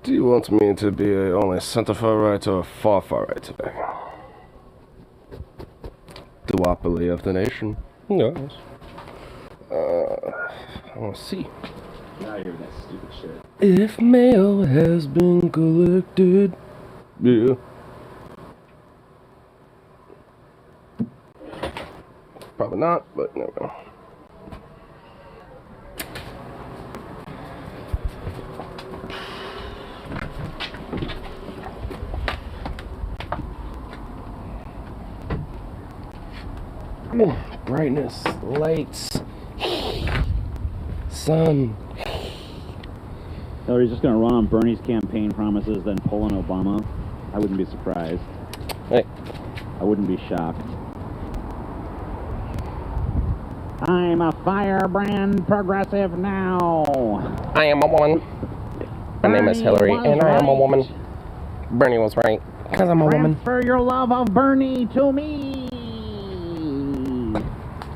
Do you want me to be only center far right or far right today? Duopoly of the nation. Yes. I want to see. Not hearing that stupid shit. If mail has been collected. Yeah. Probably not, but never know. Brightness, lights, sun. Hillary's just gonna run on Bernie's campaign promises, then pull on Obama. I wouldn't be surprised. Hey. I wouldn't be shocked. I'm a firebrand progressive now. I am a woman. My name is Hillary, and I am a woman. Bernie was right, because I'm a woman. Transfer your love of Bernie to me.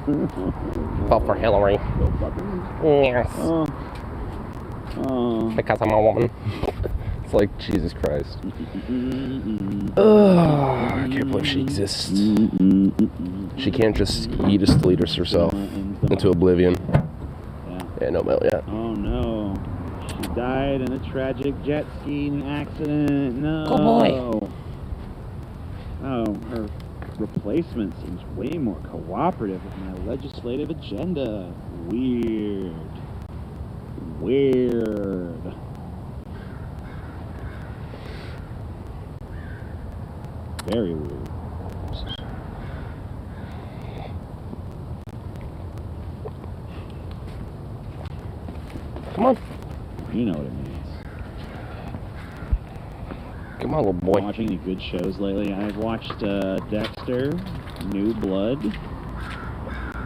Vote for Hillary. Yes. Because I'm a woman. It's like, Jesus Christ. I can't believe she exists. She can't just lead herself into oblivion. Yeah, no mail yet. Oh no. She died in a tragic jet skiing accident. No. Oh boy. Oh, her replacement seems way more cooperative with my legislative agenda. Weird. Very weird. Come on. You know what it means. Come on, little boy. Watching any good shows lately? I've watched Dexter, New Blood.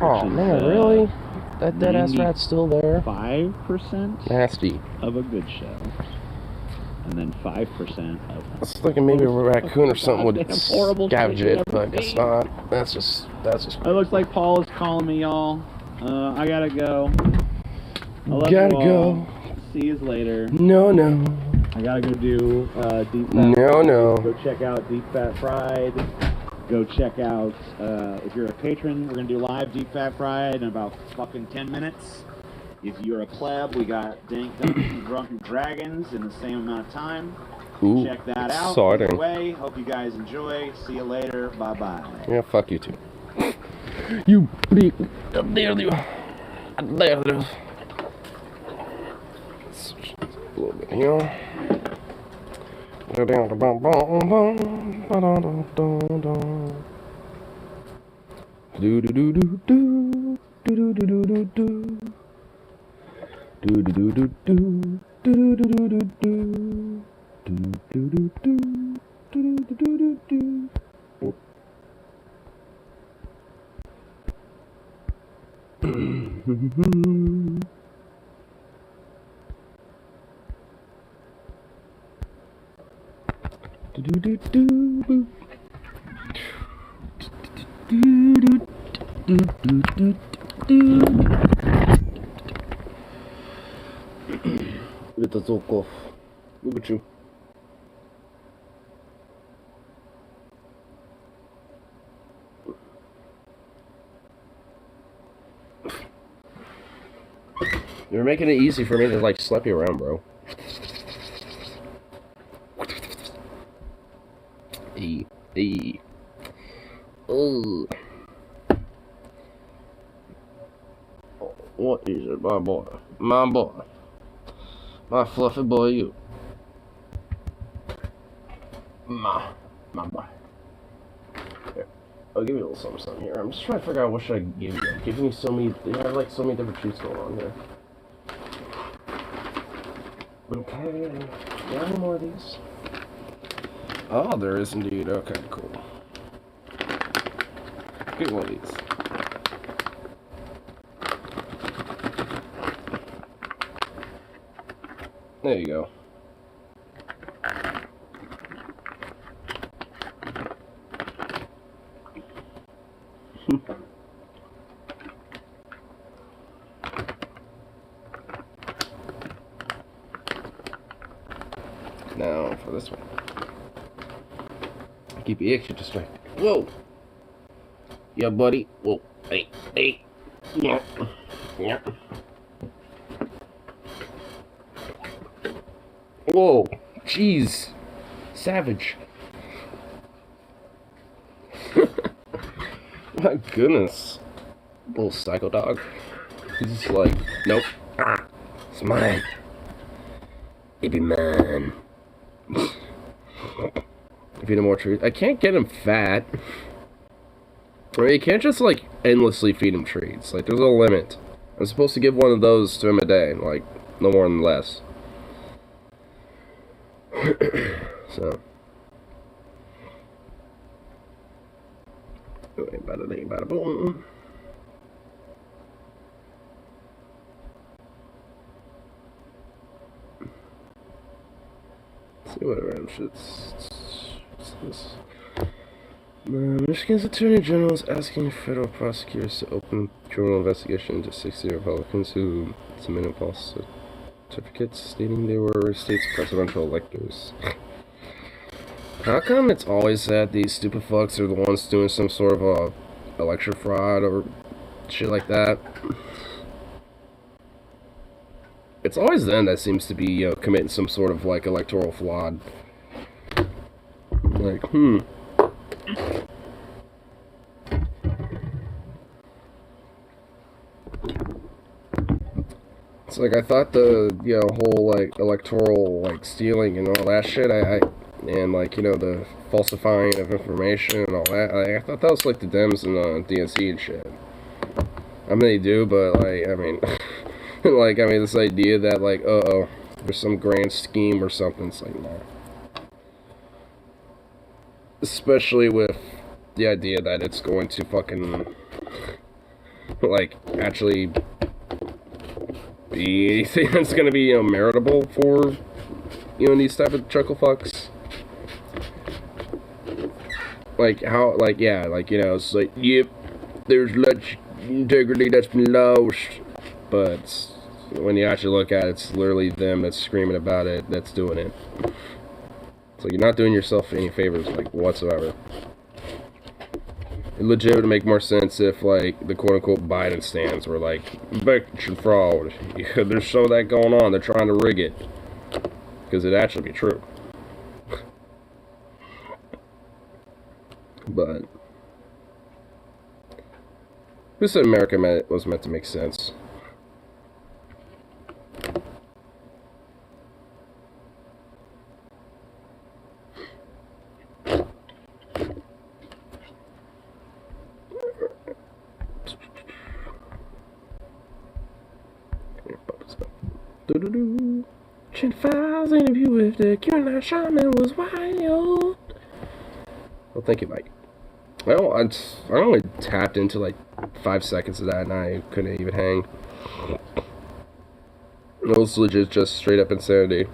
Oh man, really? That dead ass rat's still there? 5% Nasty. of a good show. And then 5% of... I was thinking maybe a raccoon or something would scavenge it, but I guess not. That's just... It looks like Paul is calling me, y'all. I gotta go. Gotta go. See you later. No. I gotta go do Deep Fat No. Go check out Deep Fat Fried. Go check out, if you're a patron, we're gonna do live Deep Fat Fried in about fucking 10 minutes. If you're a pleb, we got Dank Drunken Dragons in the same amount of time. Ooh, check that out. exciting. Anyway, hope you guys enjoy. See you later. Bye-bye. Yeah, fuck you too. You bleep. There. A little bit here. Это Золков. Look at you. You're making it easy for me to like slap you around, bro. Hey. Oh. What is it, my boy? My boy. My fluffy boy, you. My boy. Here, I'll give you a little something here. I'm just trying to figure out what should I give you. I'm giving you so many, you have like so many different shoots going on here. Okay, do you have any more of these? Oh, there is indeed. Okay, cool. Get one of these. There you go. Now for this one. Keep you extra distracted. Whoa! Yeah, buddy. Whoa. Hey. Hey. Yeah. Yeah. Whoa. Jeez. Savage. My goodness. Little psycho dog. He's just like, nope. Ah, it's mine. It be mine. Feed him more treats. I can't get him fat. I mean, you can't just, like, endlessly feed him treats. Like, there's a limit. I'm supposed to give one of those to him a day. Like, no more than less. So. Bada ding, bada boom. See whatever shit's this. Michigan's Attorney General is asking federal prosecutors to open a criminal investigation into 60 Republicans who submitted false certificates stating they were state's presidential electors. How come it's always that these stupid fucks are the ones doing some sort of a election fraud or shit like that? It's always them that seems to be, you know, committing some sort of, like, electoral fraud. Like, It's like, I thought the, you know, whole, like, electoral, like, stealing and all that shit, and, like, you know, the falsifying of information and all that, I thought that was, like, the Dems and the DNC and shit. I mean, they do, but, like, I mean... like, I mean, this idea that, like, uh-oh, there's some grand scheme or something, it's like, no. Especially with the idea that it's going to fucking, like, actually be anything that's gonna be, you know, meritable for, you know, these type of chuckle fucks. Like, how, like, yeah, like, you know, it's like, yep, there's integrity that's been lost. But when you actually look at it, it's literally them that's screaming about it, that's doing it. So you're not doing yourself any favors, like, whatsoever. It legit would make more sense if, like, the quote-unquote Biden stands were like, election fraud. Yeah, there's some of that going on. They're trying to rig it. Because it'd actually be true. But who said America was meant to make sense? Chin Files interview with the Ignar shaman was wild. Well, thank you, Mike. Well, I only tapped into like 5 seconds of that and I couldn't even hang. It was legit just straight up insanity.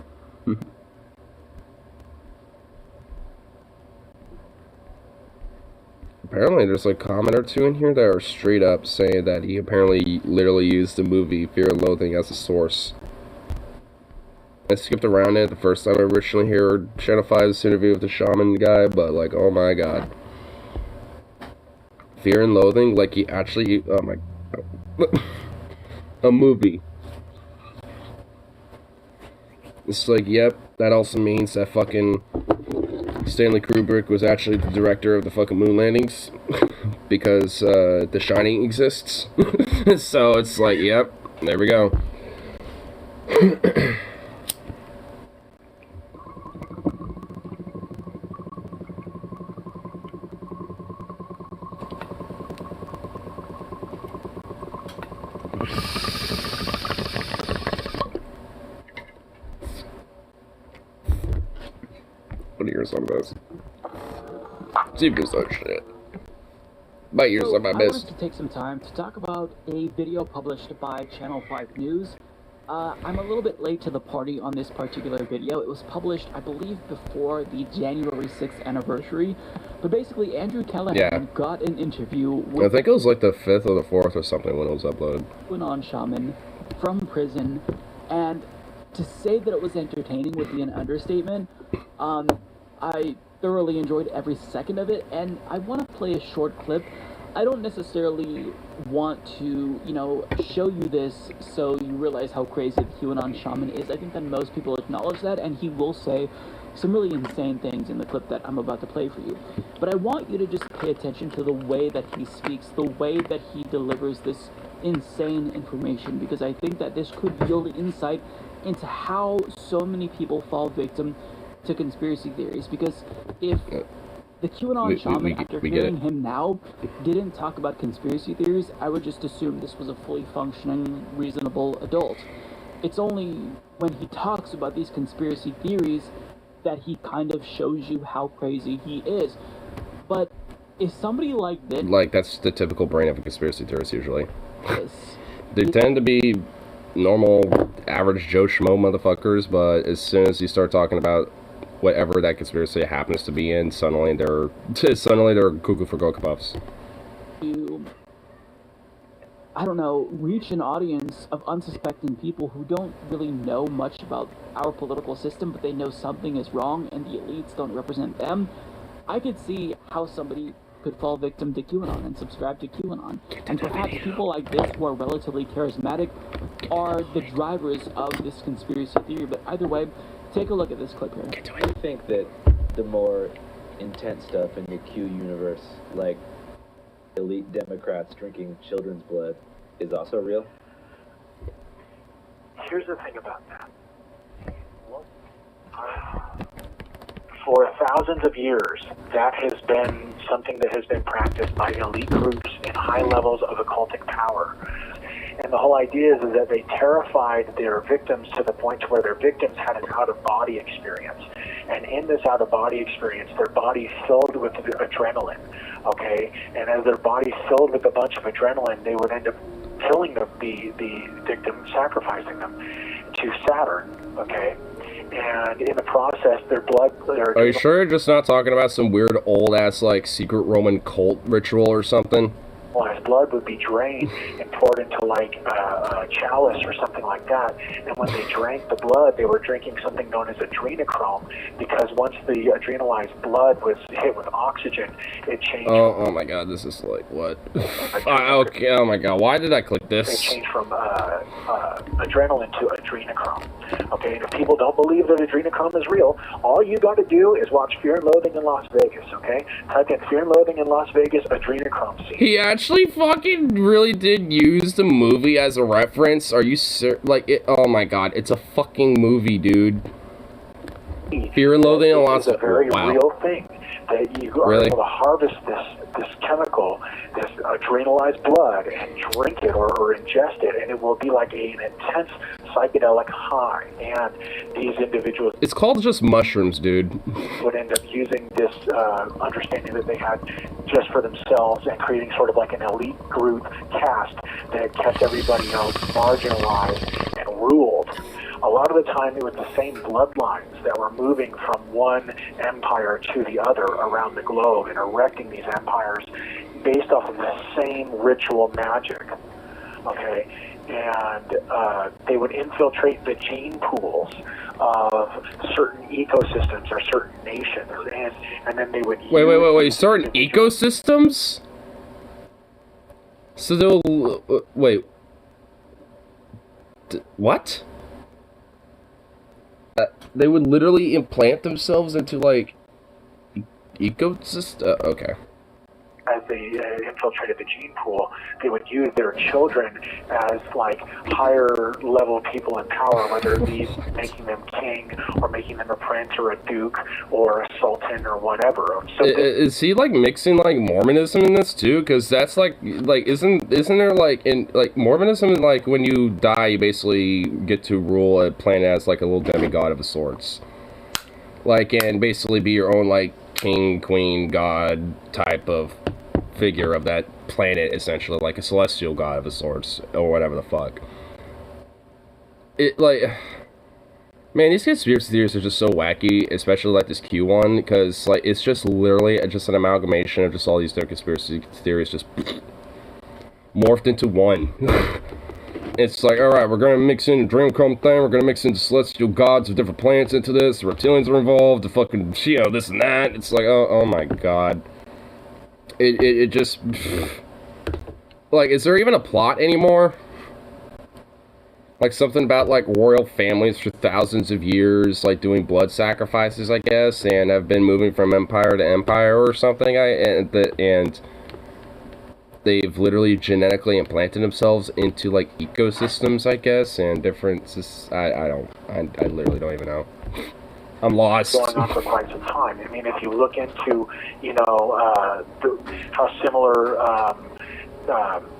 Apparently there's like a comment or two in here that are straight up saying that he apparently literally used the movie Fear and Loathing as a source. I skipped around it the first time I originally heard Channel 5's interview with the shaman guy, but like, oh my god. Fear and Loathing, like he actually, oh my god. A movie. It's like, yep, that also means that fucking Stanley Kubrick was actually the director of the fucking moon landings. Because, The Shining exists. So it's like, yep, there we go. Some of this. See if this other shit. My ears are my best. I wanted to take some time to talk about a video published by Channel 5 News. I'm a little bit late to the party on this particular video. It was published, I believe, before the January 6th anniversary. But basically, Andrew Callahan got an interview with... I think it was like the 5th or the 4th or something when it was uploaded. ...on shaman from prison, and to say that it was entertaining would be an understatement. I thoroughly enjoyed every second of it, and I want to play a short clip. I don't necessarily want to, show you this so you realize how crazy the QAnon shaman is. I think that most people acknowledge that, and he will say some really insane things in the clip that I'm about to play for you. But I want you to just pay attention to the way that he speaks, the way that he delivers this insane information, because I think that this could yield insight into how so many people fall victim to conspiracy theories. Because if the QAnon shaman, after hearing him now, didn't talk about conspiracy theories, I would just assume this was a fully functioning, reasonable adult. It's only when he talks about these conspiracy theories that he kind of shows you how crazy he is. But if somebody like this... Like, that's the typical brain of a conspiracy theorist, usually. They tend to be normal, average Joe Schmo motherfuckers, but as soon as you start talking about whatever that conspiracy happens to be in, suddenly they're cuckoo for Cocoa Puffs. I don't know, reach an audience of unsuspecting people who don't really know much about our political system, but they know something is wrong and the elites don't represent them. I could see how somebody could fall victim to QAnon and subscribe to QAnon. And perhaps people like this who are relatively charismatic are the drivers of this conspiracy theory. But either way, take a look at this clip here. I think that the more intense stuff in the Q universe, like elite Democrats drinking children's blood, is also real? Here's the thing about that. For thousands of years, that has been something that has been practiced by elite groups in high levels of occultic power. And the whole idea is that they terrified their victims to the point to where their victims had an out-of-body experience. And in this out-of-body experience, their body filled with adrenaline, okay? And as their body filled with a bunch of adrenaline, they would end up killing the victim, sacrificing them to Saturn, okay? And in the process, their blood... Are you sure you're just not talking about some weird old-ass, like, secret Roman cult ritual or something? His blood would be drained and poured into like a chalice or something like that. And when they drank the blood, they were drinking something known as adrenochrome, because once the adrenalized blood was hit with oxygen, it changed. Oh my God, this is like what? Okay, oh my God, why did I click this? It changed from adrenaline to adrenochrome. Okay, and if people don't believe that adrenochrome is real, all you got to do is watch Fear and Loathing in Las Vegas. Okay, type in Fear and Loathing in Las Vegas adrenochrome scene. He actually fucking really did use the movie as a reference. Are you like it? Oh my God, it's a fucking movie, dude. Fear and Loathing in Las Vegas. It's a very real thing that you are able to harvest this chemical, this adrenalized blood, and drink it or ingest it, and it will be like an intense psychedelic high. And these individuals... It's called just mushrooms, dude. ...would end up using this understanding that they had just for themselves and creating sort of like an elite group caste that kept everybody else marginalized and ruled. A lot of the time, it was the same bloodlines that were moving from one empire to the other around the globe and erecting these empires based off of the same ritual magic, okay? And they would infiltrate the gene pools of certain ecosystems or certain nations, and then they would Wait, certain ecosystems? So they'll... wait. What? They would literally implant themselves into, like, ecosystem? Okay. As they infiltrated the gene pool, they would use their children as, like, higher-level people in power, whether it be making them king or making them a prince or a duke or a sultan or whatever. So is he, like, mixing, like, Mormonism in this, too? Because that's, like, isn't there, like, in, like, Mormonism is, like, when you die, you basically get to rule a planet as, like, a little demigod of a sorts. Like, and basically be your own, like, king, queen, god type of figure of that planet, essentially, like a celestial god of a sorts, or whatever the fuck. It, like, man, these conspiracy theories are just so wacky, especially like this Q one, because, like, it's just literally just an amalgamation of just all these different conspiracy theories just morphed into one. it's like, alright, we're gonna mix in a Dreamcom thing, we're gonna mix in celestial gods of different planets into this, the reptilians are involved, the fucking, this and that. It's like, oh my god. It just... Like, is there even a plot anymore? Like, something about, like, royal families for thousands of years, like, doing blood sacrifices, I guess, and have been moving from empire to empire or something, and they've literally genetically implanted themselves into, like, ecosystems, I guess, and different, I literally don't even know. I'm lost. Going on for quite some time. I mean, if you look into, how similar,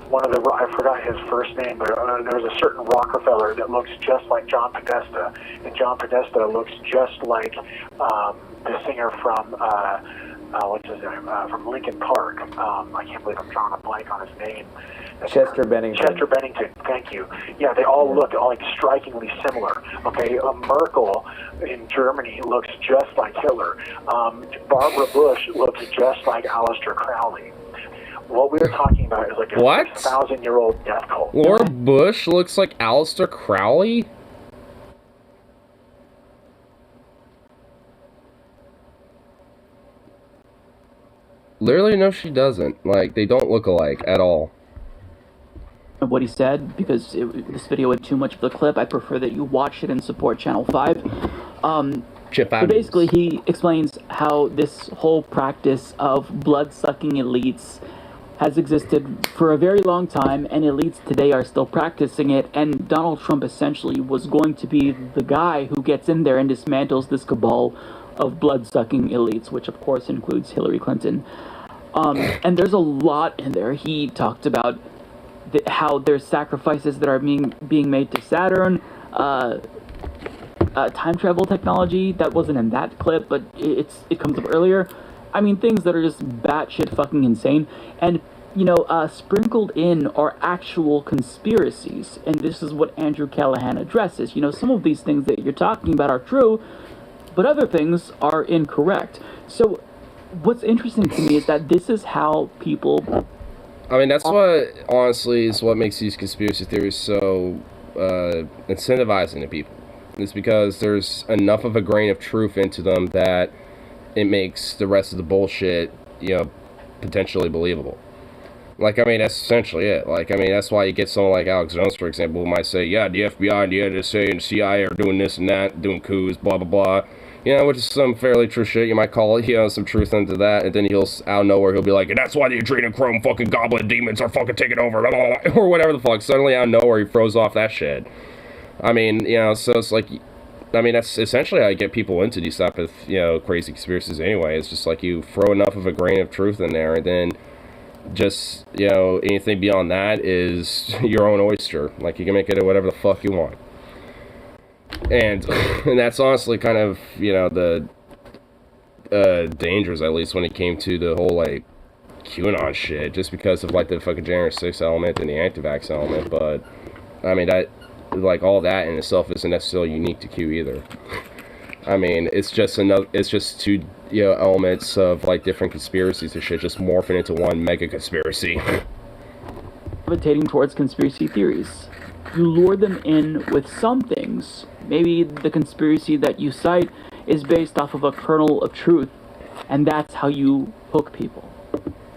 one of the, I forgot his first name, but there was a certain Rockefeller that looks just like John Podesta, and John Podesta looks just like the singer from, what's his name, from Linkin Park. I can't believe I'm drawing a blank on his name. Chester Bennington. Chester Bennington, thank you. Yeah, they all look like strikingly similar. Okay, Merkel in Germany looks just like Hitler. Barbara Bush looks just like Aleister Crowley. What we were talking about is like a 6,000-year-old death cult. Laura Bush looks like Aleister Crowley? Literally, no, she doesn't. Like, they don't look alike at all. What he said, because this video had too much of the clip, I prefer that you watch it and support Channel 5. But basically, he explains how this whole practice of blood-sucking elites has existed for a very long time, and elites today are still practicing it, and Donald Trump essentially was going to be the guy who gets in there and dismantles this cabal of blood-sucking elites, which of course includes Hillary Clinton. And there's a lot in there. He talked about how there's sacrifices that are being made to Saturn, time travel technology that wasn't in that clip, but it comes up earlier. I mean, things that are just batshit fucking insane. And, sprinkled in are actual conspiracies. And this is what Andrew Callahan addresses. Some of these things that you're talking about are true, but other things are incorrect. So what's interesting to me is that this is how people... I mean, that's what, honestly, is what makes these conspiracy theories so incentivizing to people. It's because there's enough of a grain of truth into them that it makes the rest of the bullshit, potentially believable. Like, I mean, that's essentially it. Like, I mean, that's why you get someone like Alex Jones, for example, who might say, yeah, the FBI and the NSA and the CIA are doing this and that, doing coups, blah, blah, blah. Which is some fairly true shit. You might call it, some truth into that. And then he'll, out of nowhere, he'll be like, and that's why the adrenochrome fucking goblin demons are fucking taking over, blah, blah, blah, or whatever the fuck. Suddenly, out of nowhere, he throws off that shit. I mean, so it's like... I mean, that's essentially how you get people into these type of, crazy conspiracies anyway. It's just like you throw enough of a grain of truth in there, and then just, anything beyond that is your own oyster. Like, you can make it whatever the fuck you want. And that's honestly kind of, the dangers, at least when it came to the whole, like, QAnon shit, just because of, like, the fucking January 6th element and the anti-vax element. But, I mean, like, all that in itself isn't necessarily unique to Q either. I mean, it's just two, elements of, like, different conspiracies and shit just morphing into one mega conspiracy. Gravitating towards conspiracy theories. You lure them in with some things. Maybe the conspiracy that you cite is based off of a kernel of truth, and that's how you hook people,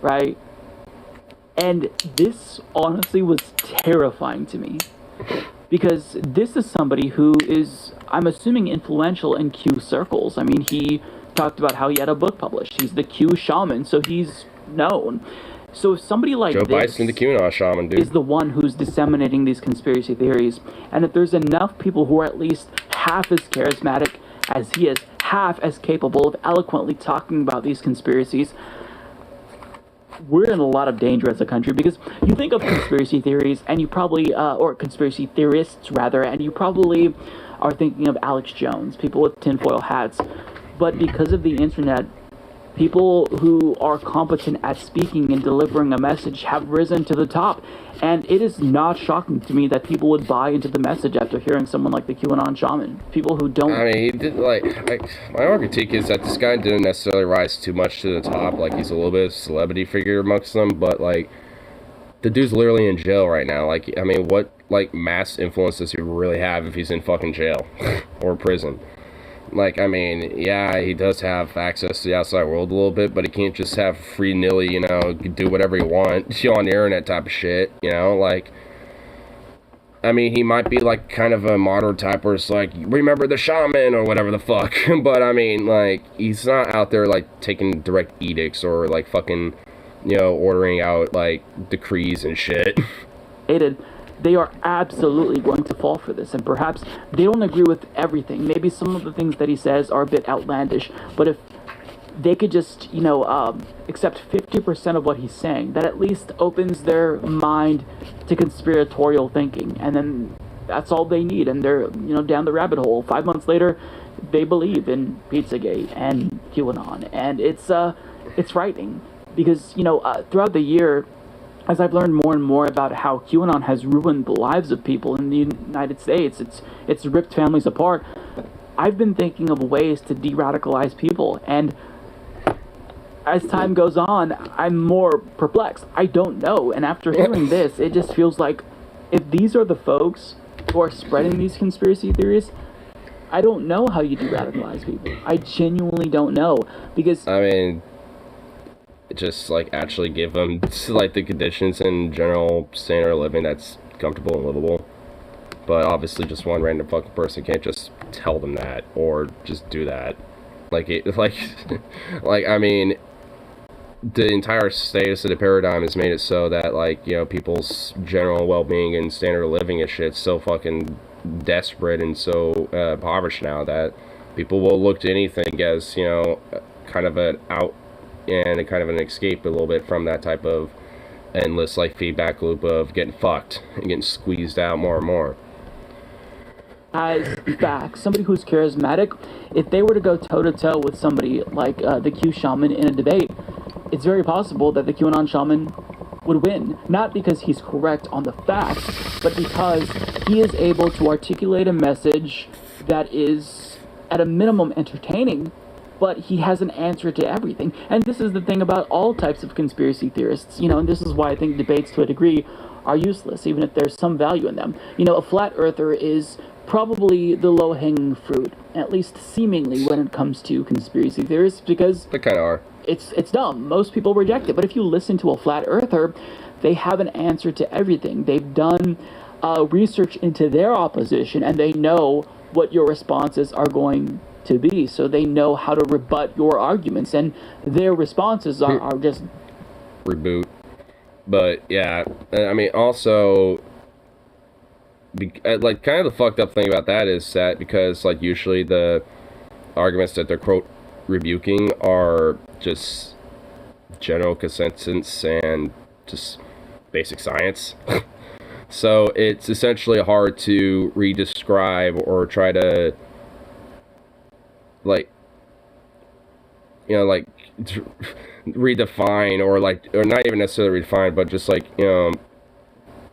right? And this honestly was terrifying to me, because this is somebody who is, I'm assuming, influential in Q circles. I mean, he talked about how he had a book published. He's the Q shaman, so he's known. So if somebody like Joe this Bison, the QAnon shaman, dude, is the one who's disseminating these conspiracy theories, and if there's enough people who are at least half as charismatic as he is, half as capable of eloquently talking about these conspiracies, we're in a lot of danger as a country. Because you think of conspiracy theories, and you probably, or conspiracy theorists rather, and you probably are thinking of Alex Jones, people with tinfoil hats. But because of the internet, people who are competent at speaking and delivering a message have risen to the top. And it is not shocking to me that people would buy into the message after hearing someone like the QAnon shaman. People who don't... I mean, he did, my own critique is that this guy didn't necessarily rise too much to the top. Like, he's a little bit of a celebrity figure amongst them, but, like, the dude's literally in jail right now. Like, I mean, what, like, mass influence does he really have if he's in fucking jail or prison? Like, I mean, yeah, he does have access to the outside world a little bit, but he can't just have free-nilly, you know, do whatever he wants, you know, on the internet type of shit, you know, like, I mean, he might be, like, kind of a modern type where it's like, remember the shaman, or whatever the fuck, but, I mean, like, he's not out there, like, taking direct edicts, or, like, fucking, you know, ordering out, like, decrees and shit. They are absolutely going to fall for this, and perhaps they don't agree with everything. Maybe some of the things that he says are a bit outlandish, but if they could just, you know, accept 50% of what he's saying, that at least opens their mind to conspiratorial thinking, and then that's all they need, and they're, you know, down the rabbit hole. 5 months later, they believe in Pizzagate and QAnon, and it's frightening, because, you know, throughout the year, as I've learned more and more about how QAnon has ruined the lives of people in the United States, it's ripped families apart, I've been thinking of ways to de-radicalize people, and as time goes on, I'm more perplexed. I don't know, and after hearing this, it just feels like if these are the folks who are spreading these conspiracy theories, I don't know how you de-radicalize people. I genuinely don't know, because... I mean... just, like, actually give them, like, the conditions in general standard of living that's comfortable and livable. But obviously just one random fucking person can't just tell them that, or just do that. Like, like, I mean, the entire status of the paradigm has made it so that, like, you know, people's general well-being and standard of living and shit's so fucking desperate and so impoverished now that people will look to anything as, you know, kind of an out and a kind of an escape a little bit from that type of endless, like, feedback loop of getting fucked and getting squeezed out more and more. As back, somebody who's charismatic, if they were to go toe-to-toe with somebody like the Q shaman in a debate, it's very possible that the QAnon shaman would win. Not because he's correct on the facts, but because he is able to articulate a message that is, at a minimum, entertaining, but he has an answer to everything. And this is the thing about all types of conspiracy theorists, you know, and this is why I think debates to a degree are useless, even if there's some value in them. You know, a flat earther is probably the low-hanging fruit, at least seemingly when it comes to conspiracy theorists, because they kind of are. It's dumb. Most people reject it, but if you listen to a flat earther, they have an answer to everything. They've done research into their opposition, and they know what your responses are going to be, so they know how to rebut your arguments, and their responses are just reboot. But yeah, I mean, also, like, kind of the fucked up thing about that is that because, like, usually the arguments that they're quote rebuking are just general consensus and just basic science. So it's essentially hard to re-describe or try to, like, you know, like, redefine, or, like, or not even necessarily redefine, but just, like, you know,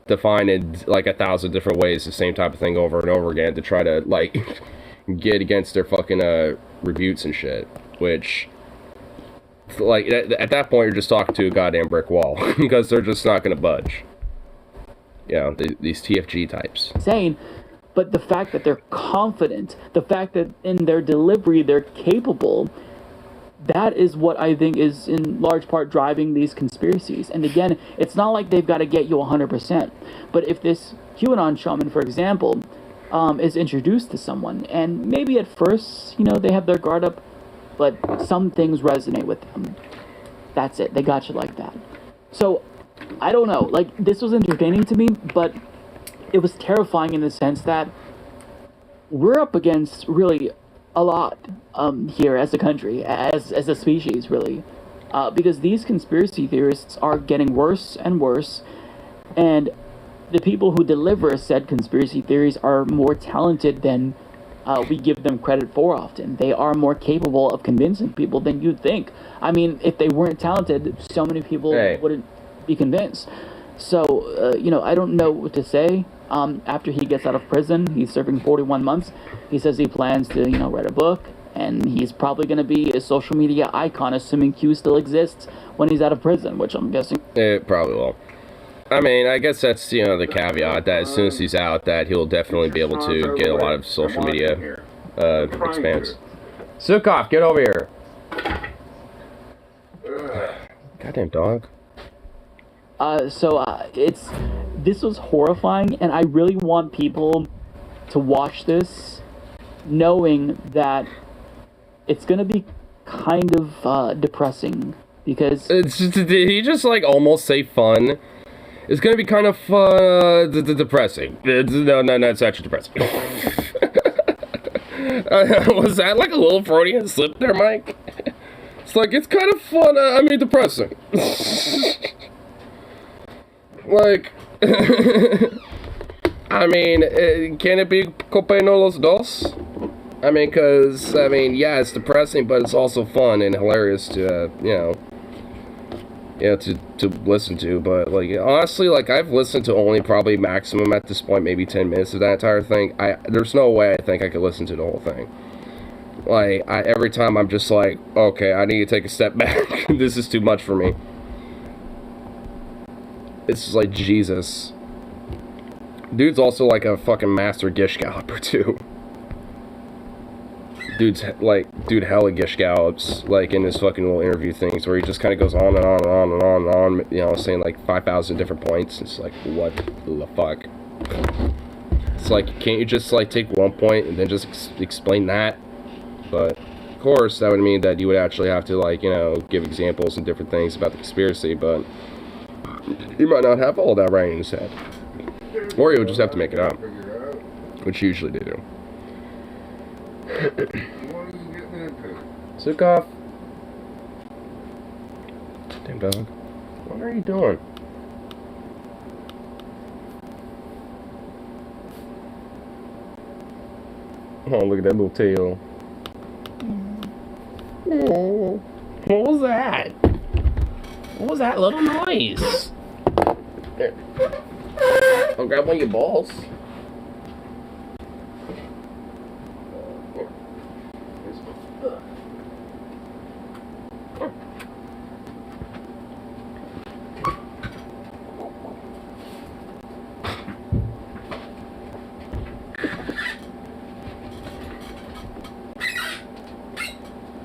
define it, like, 1,000 different ways, the same type of thing over and over again to try to, like, get against their fucking, rebutes and shit, which, like, at that point, you're just talking to a goddamn brick wall, because they're just not gonna budge. You know, these TFG types. Insane. But the fact that they're confident, the fact that in their delivery they're capable, that is what I think is in large part driving these conspiracies. And again, it's not like they've got to get you 100%. But if this QAnon shaman, for example, is introduced to someone, and maybe at first, you know, they have their guard up, but some things resonate with them. That's it. They got you like that. So, I don't know. Like, this was entertaining to me, but it was terrifying in the sense that we're up against really a lot here as a country, as a species, really, because these conspiracy theorists are getting worse and worse, and the people who deliver said conspiracy theories are more talented than we give them credit for often. They are more capable of convincing people than you'd think. I mean, if they weren't talented, so many people wouldn't be convinced. So, you know, I don't know what to say. After he gets out of prison, he's serving 41 months. He says he plans to, you know, write a book, and he's probably going to be a social media icon, assuming Q still exists when he's out of prison, which I'm guessing. It probably will. I mean, I guess that's, you know, the caveat that as soon as he's out, that he'll definitely be able to get a lot of social media expanse. Sukov, get over here. Goddamn dog. This was horrifying, and I really want people to watch this knowing that it's gonna be kind of depressing, because Did he just like almost say fun? It's gonna be kind of depressing. No, it's actually depressing. Was that like a little Freudian slip there, Mike? It's like, it's kind of fun, I mean depressing. Like, I mean, can it be Cope no los dos? I mean, cause, I mean, yeah, it's depressing, but it's also fun and hilarious to, you know, to listen to. But, like, honestly, like, I've listened to only probably maximum at this point, maybe 10 minutes of that entire thing. There's no way I think I could listen to the whole thing. Like, every time I'm just like, okay, I need to take a step back. This is too much for me. It's just like, Jesus. Dude's also like a fucking master gish galloper, too. Dude hella gish gallops, like, in his fucking little interview things, where he just kind of goes on and on and on and on and on, you know, saying like 5,000 different points. It's like, what the fuck? It's like, can't you just, like, take one point and then just explain that? But, of course, that would mean that you would actually have to, like, you know, give examples and different things about the conspiracy, but he might not have all that right in his head. Or he would just have to make it up, which usually they do. Sukov. Damn dog. What are you doing? Oh, look at that little tail. Oh, what was that? What was that little noise? There. I'll grab one of your balls.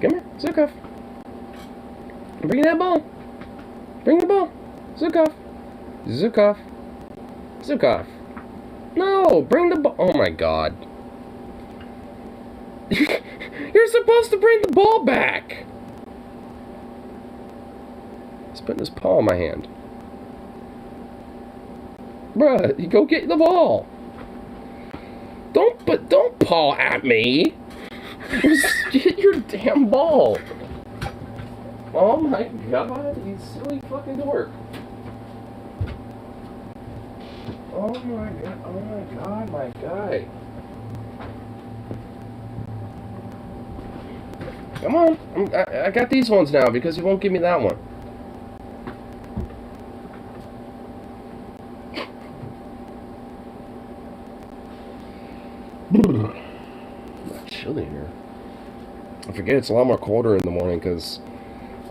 Come here, Zukov. Bring that ball. Bring the ball. Zukov. Zukov. Zukov. No, bring the ball. Oh my god. You're supposed to bring the ball back. He's putting his paw in my hand. Bruh, you go get the ball. Don't paw at me. Just get your damn ball. Oh my god, you silly fucking dork. Oh my god, my guy. Come on, I got these ones now because you won't give me that one. It's chilly here. I forget it's a lot more colder in the morning because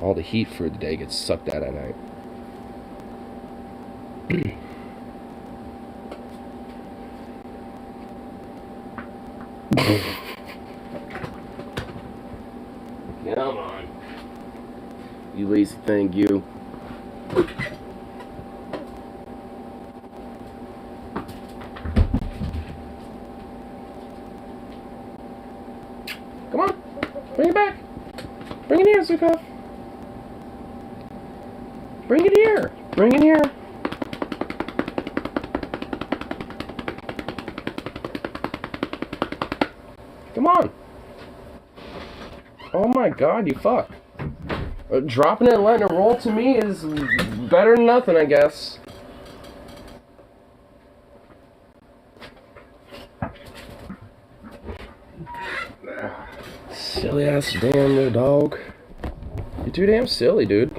all the heat for the day gets sucked out at night. Come on. You lazy thing, you. Come on. Bring it back. Bring it here, Zukov. Bring it here. Bring it here. Come on. Oh my god, you fuck. Dropping it and letting it roll to me is better than nothing, I guess. Silly ass damn little dog. You're too damn silly, dude.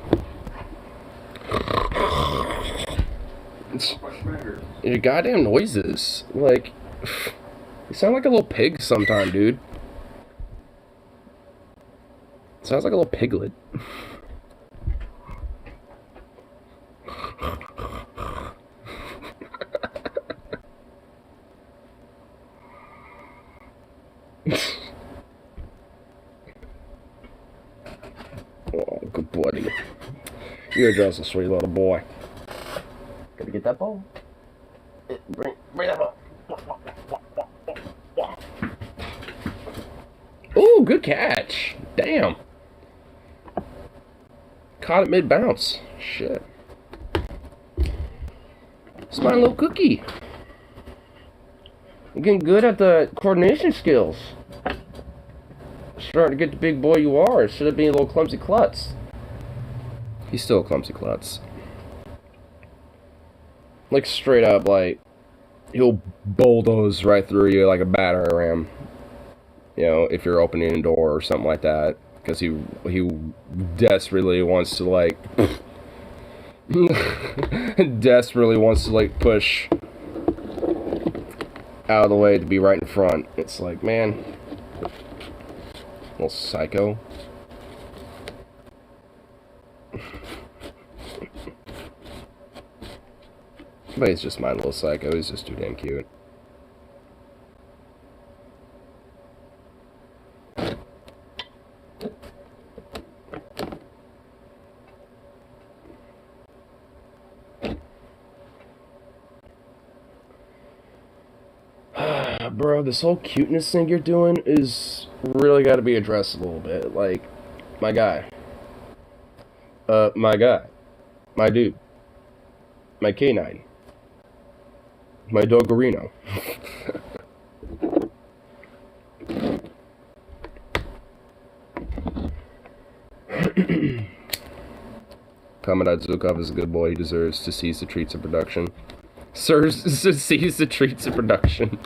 Your goddamn noises. Like, you sound like a little pig sometime, dude. Sounds like a little piglet. Oh, good buddy. You're just a sweet little boy. Gotta get that ball. Bring that ball. Ooh, good catch. Damn. Caught it mid-bounce. Shit. It's my little cookie. You're getting good at the coordination skills. Starting to get the big boy you are instead of being a little clumsy klutz. He's still a clumsy klutz. Like straight up, like he'll bulldoze right through you like a battering ram. You know, if you're opening a door or something like that, because he desperately wants to like desperately wants to like push out of the way to be right in front. It's like, man, little psycho. But he's just my little psycho. He's just too damn cute. Bro, this whole cuteness thing you're doing is really got to be addressed a little bit. Like, my guy. My guy. My dude. My canine. My doggerino. Commandant Zukov is a good boy. He deserves to seize the treats of production. Sirs, to seize the treats of production.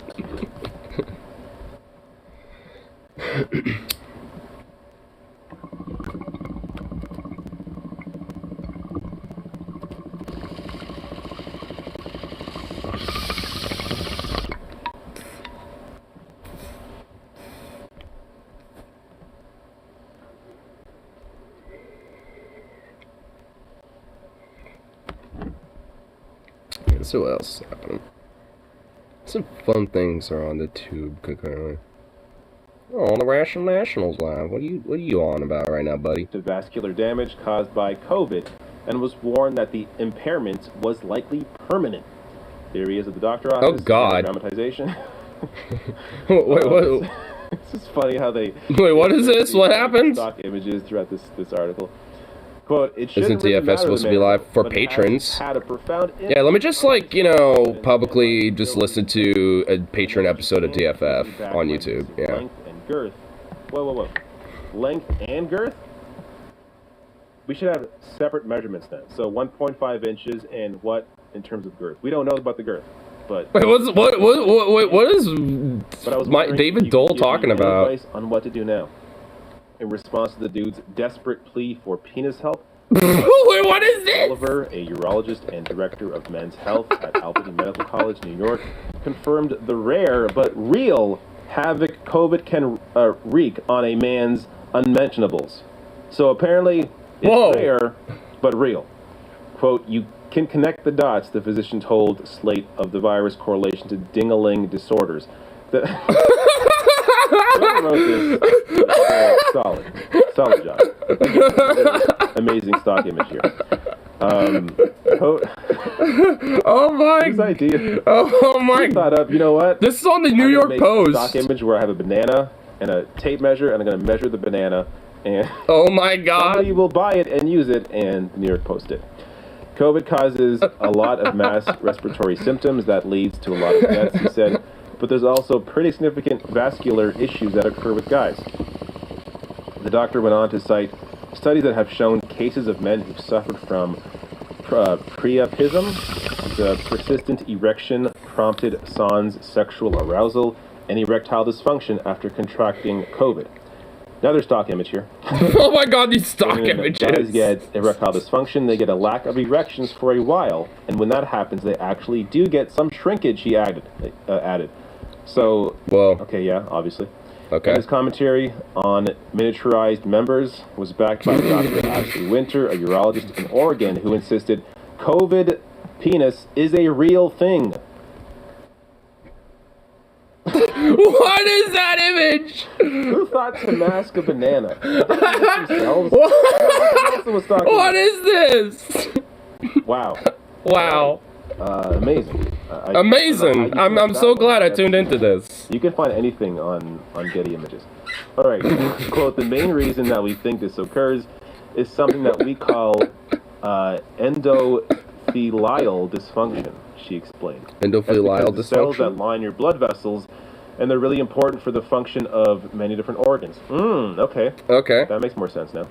So what else? Some fun things are on the tube concurrently. Oh, on the Rational Nationals live. What are you on about right now, buddy? To vascular damage caused by COVID, and was warned that the impairment was likely permanent. There he is at the doctor office. Oh God! Dramatization. Wait. It's just funny how they. Wait, what is this? What happened? Stock images throughout this article. Quote, it Isn't DFS supposed to be live for patrons? Had a profound Yeah, let me just, like, you know, publicly just listen to a patron episode of DFF on YouTube. Yeah. Length and girth. Whoa. Length and girth? We should have separate measurements then. So 1.5 inches and what in terms of girth? We don't know about the girth, but. Wait, what is David Dole talking about? Advice on what to do now. In response to the dude's desperate plea for penis help, Wait, what is this? Oliver, a urologist and director of men's health at Albany Medical College, New York, confirmed the rare but real havoc COVID can wreak on a man's unmentionables. So apparently, it's rare but real. Quote, you can connect the dots, the physician told Slate of the virus correlation to ding-a-ling disorders. Whoever wrote this, solid job. Amazing stock image here. Oh my! This idea. Oh my! I thought up. You know what? This is on the New York Post. Stock image where I have a banana and a tape measure, and I'm going to measure the banana. And oh my God! Somebody will buy it and use it, and the New York Post did. COVID causes a lot of mass respiratory symptoms that leads to a lot of deaths, he said. But there's also pretty significant vascular issues that occur with guys. The doctor went on to cite studies that have shown cases of men who've suffered from priapism, the persistent erection prompted sans sexual arousal, and erectile dysfunction after contracting COVID. Another stock image here. Oh my God, these stock images! Guys get erectile dysfunction, they get a lack of erections for a while, and when that happens, they actually do get some shrinkage, he added. So, whoa. Okay, yeah, obviously. Okay. And his commentary on miniaturized members was backed by Dr. Ashley Winter, a urologist in Oregon, who insisted COVID penis is a real thing. Wait, What is that image? Who thought to mask a banana? Themselves? What is this? Wow. Wow. Amazing. Amazing. I'm so glad I tuned into this. You can find anything on Getty Images. All right. Quote, the main reason that we think this occurs is something that we call endothelial dysfunction, she explained. Endothelial the cells that dysfunction? line your blood vessels, and they're really important for the function of many different organs. Okay. Okay. That makes more sense now.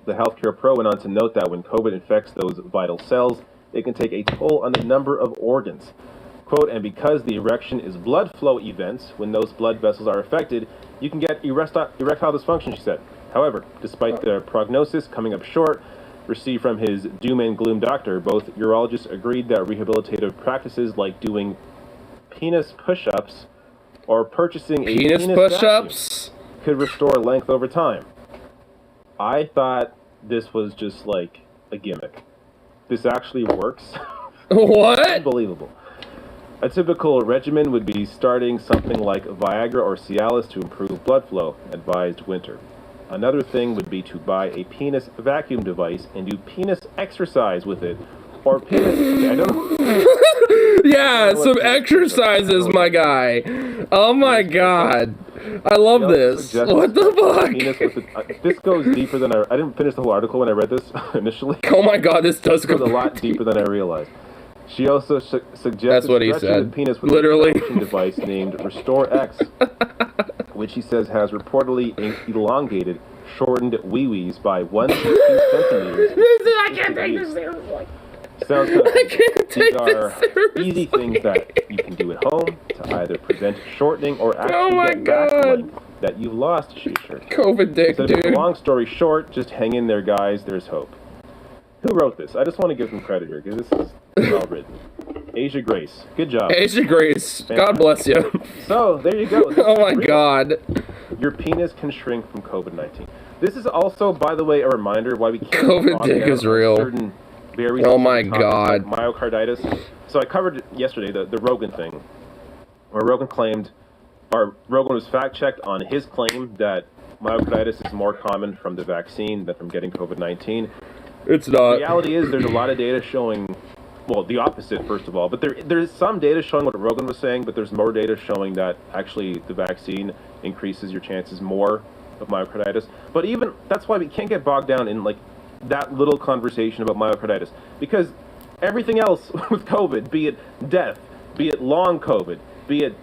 The healthcare pro went on to note that when COVID infects those vital cells, it can take a toll on a number of organs. Quote, and because the erection is blood flow events, when those blood vessels are affected, you can get erectile dysfunction, she said. However, despite the prognosis coming up short, received from his doom and gloom doctor, both urologists agreed that rehabilitative practices like doing penis push-ups or purchasing a penis push-ups could restore length over time. I thought this was just like a gimmick. This actually works. What? Unbelievable. A typical regimen would be starting something like Viagra or Cialis to improve blood flow, advised Winter. Another thing would be to buy a penis vacuum device and do penis exercise with it. Or penis... I don't know. Yeah, some exercises, my guy. Oh my god. I love this. What the fuck? This goes deeper than I didn't finish the whole article when I read this initially. Oh my god, this does go a lot deeper than I realized. She also suggested That's what he stretching said. the penis with Literally. a stretching device named Restore X, which he says has reportedly elongated, shortened wee-wees by 1 to 2 centimeters. I can't take this seriously. Sounds kind of I can't take These are this seriously. easy things that you can do at home to either prevent shortening or actually my get back God. length that you've lost, she assured. COVID dick, So to make a dude. long story short, just hang in there, guys. There's hope. Who wrote this? I just want to give some credit here because this is well written. Asia Grace, good job. Asia Grace, God bless you. So there you go. This Oh is my real. god. Your penis can shrink from COVID-19. This is also, by the way, a reminder why we can't COVID talk dick about is real. certain very Oh my specific topics God. like myocarditis. So I covered yesterday the Rogan thing, where Rogan claimed, or Rogan was fact-checked on his claim that myocarditis is more common from the vaccine than from getting COVID-19. It's The not. reality is there's a lot of data showing, well, the opposite, first of all, but there's some data showing what Rogan was saying, but there's more data showing that actually the vaccine increases your chances more of myocarditis. But even, that's why we can't get bogged down in, like, that little conversation about myocarditis, because everything else with COVID, be it death, be it long COVID, be it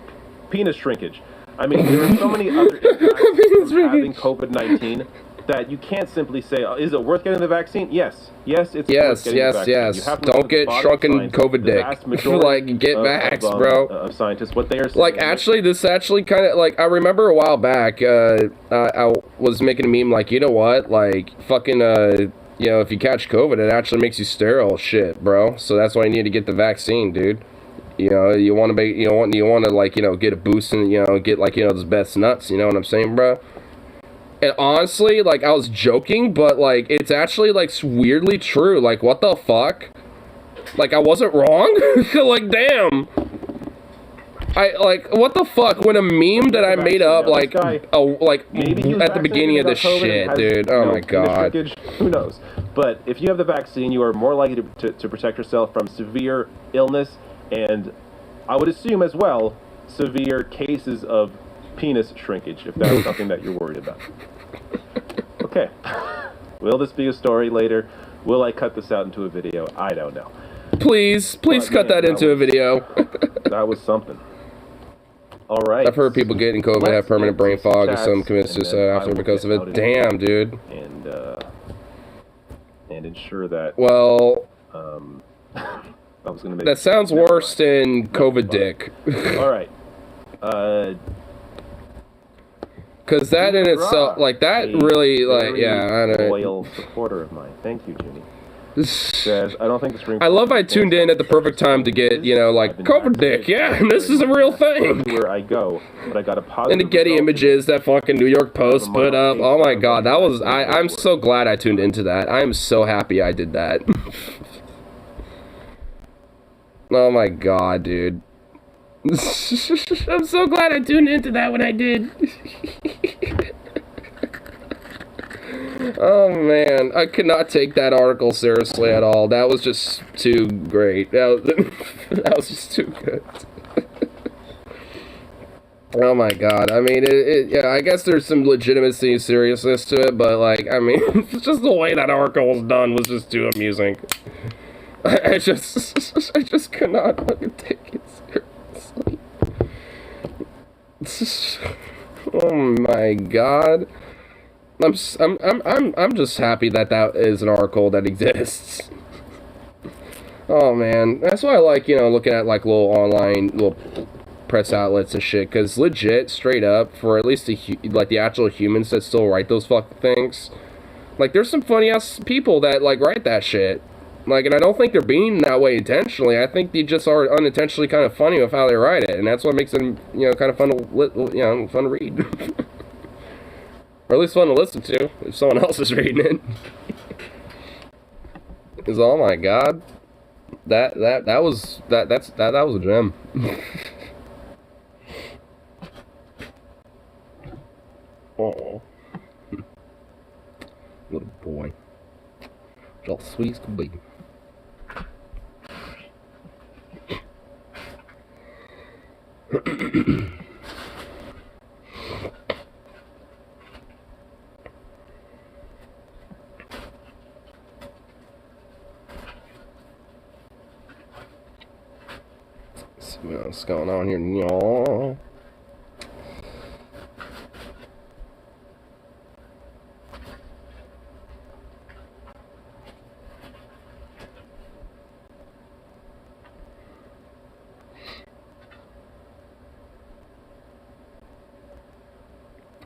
penis shrinkage, I mean, there are so many other impacts from having COVID-19 that you can't simply say, is it worth getting the vaccine? Yes. Yes, it's worth getting the vaccine. You have to look Don't at the get bottom shrunken science. COVID The dick. vast majority Like, get vaxxed, bro. Of scientists, what they are saying. Like, actually, this actually kind of, like, I remember a while back, I was making a meme, like, you know what, like, fucking, you know, if you catch COVID, it actually makes you sterile shit, bro. So that's why you need to get the vaccine, dude. You know, you want to make, you want to, like, you know, get a boost and, you know, get, like, you know, those best nuts, you know what I'm saying, bro? And honestly, like, I was joking, but, like, it's actually, like, weirdly true. Like, what the fuck? Like, I wasn't wrong? Like, damn. Like, what the fuck? When a meme that I made up, like, at the beginning of the shit, dude. Oh my god. Who knows? But if you have the vaccine, you are more likely to protect yourself from severe illness, and I would assume as well, severe cases of penis shrinkage, if that's something that you're worried about. Okay. Will this be a story later? Will I cut this out into a video? I don't know. Please cut that into a video. That was something. All right. I've heard people getting COVID have permanent brain fog, and some commits suicide after because of it. Damn, dude. And ensure that. Well, I was gonna make that sounds worse than COVID dick. All right. Because that in itself, like, that really, like, yeah, I don't know. Loyal supporter of mine. Thank you, Junie. Says, I don't think the Supreme I love I tuned in at the perfect time to get, you know, like, COVID dick, yeah, and this is a real thing. Where I go, but I got a positive. And the Getty Images that fucking New York Post put up. Oh my god, that was, I'm so glad I tuned into that. I am so happy I did that. Oh my god, dude. I'm so glad I tuned into that when I did. Oh man, I could not take that article seriously at all. That was just too great. That was just too good. Oh my god, I mean, yeah, I guess there's some legitimacy and seriousness to it, but like, I mean, just the way that article was done was just too amusing. I just could not fucking take it seriously. Oh my god. I'm just happy that that is an article that exists. Oh man, that's why I like, you know, looking at like little press outlets and shit, because legit, straight up, for at least the actual humans that still write those fucking things, like, there's some funny ass people that like write that shit, like, and I don't think they're being that way intentionally. I think they just are unintentionally kind of funny with how they write it, and that's what makes them, you know, kind of fun to fun to read. Or at least fun to listen to if someone else is reading it. Is, oh my god, that was a gem. Oh, little boy, just sweet as could be. See what's going on here, y'all.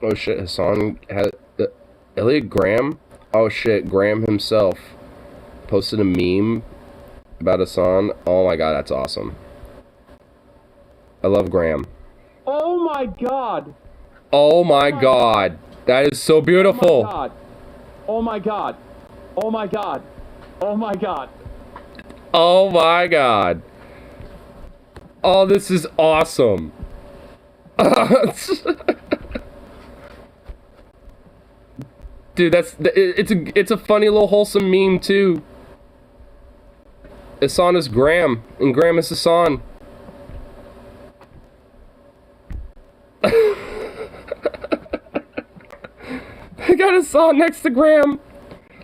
Oh shit, Hassan had Elliot Graham. Oh shit, Graham himself posted a meme about Hassan. Oh my god, that's awesome. I love Graham. Oh my god. Oh my god. That is so beautiful. Oh my god. Oh my god. Oh my god. Oh my god. Oh, this is awesome. Dude, it's a funny little wholesome meme too. Hassan is Graham, and Graham is Hassan. I got Hassan next to Graham.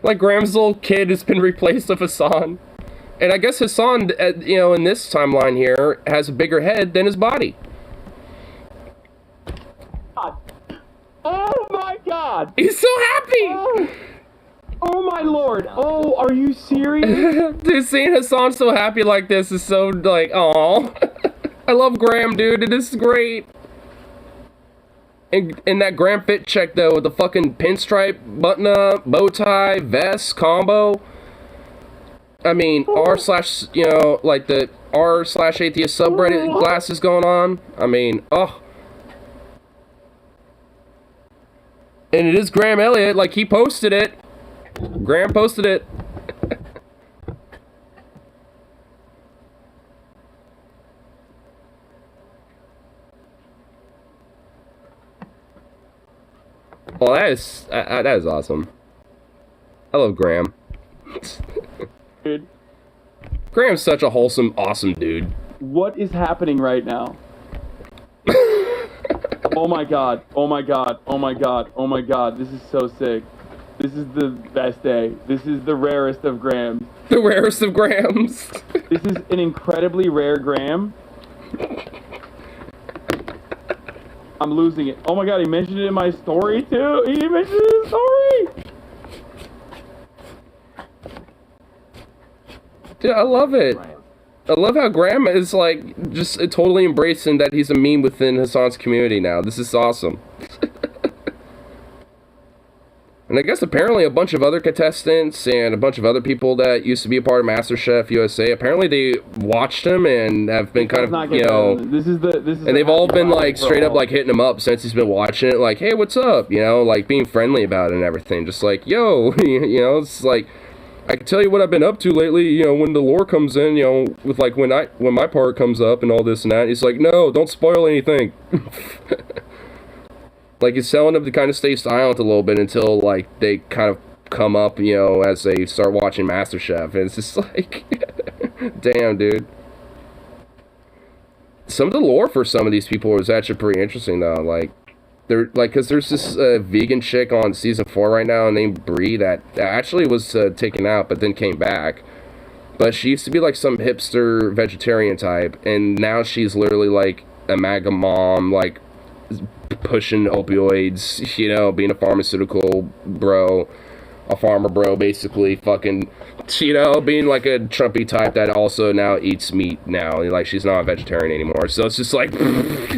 Like, Graham's little kid has been replaced with Hassan. And I guess Hassan, you know, in this timeline here, has a bigger head than his body. Oh my god! He's so happy! Oh my lord! Oh, are you serious? Dude, seeing Hassan so happy like this is so, like, aww. I love Graham, dude. It is great. And that Graham fit check, though, with the fucking pinstripe, button-up, bow tie, vest, combo. I mean, you know, like the r/atheist subreddit glasses going on. I mean, oh. And it is Graham Elliott, like, he posted it. Graham posted it. Well, that is awesome. I love Graham. Dude. Graham's such a wholesome, awesome dude. What is happening right now? Oh my god, oh my god, oh my god, oh my god, this is so sick. This is the best day. This is the rarest of Grahams. The rarest of Grahams. This is an incredibly rare Graham. I'm losing it. Oh my god, he mentioned it in my story too. He mentioned it in his story. Dude, I love it. I love how Graham is, like, just totally embracing that he's a meme within Hassan's community now. This is awesome. And I guess apparently a bunch of other contestants and a bunch of other people that used to be a part of MasterChef USA, apparently they watched him and have been kind of, you know, this is and they've all been, like, straight up, like, hitting him up since he's been watching it, like, hey, what's up, you know, like, being friendly about it and everything, just like, yo, you know, it's like, I can tell you what I've been up to lately, you know, when the lore comes in, you know, with like when my part comes up and all this and that, he's like, no, don't spoil anything. Like, he's telling them to kind of stay silent a little bit until, like, they kind of come up, you know, as they start watching MasterChef, and it's just like, damn, dude. Some of the lore for some of these people is actually pretty interesting, though, like, they're, like, because there's this vegan chick on season 4 right now named Brie that actually was taken out, but then came back. But she used to be, like, some hipster vegetarian type, and now she's literally, like, a MAGA mom, like, pushing opioids, you know, being a pharmaceutical bro, a farmer bro, basically, fucking, you know, being like a Trumpy type that also now eats meat now, like, she's not a vegetarian anymore, so it's just like,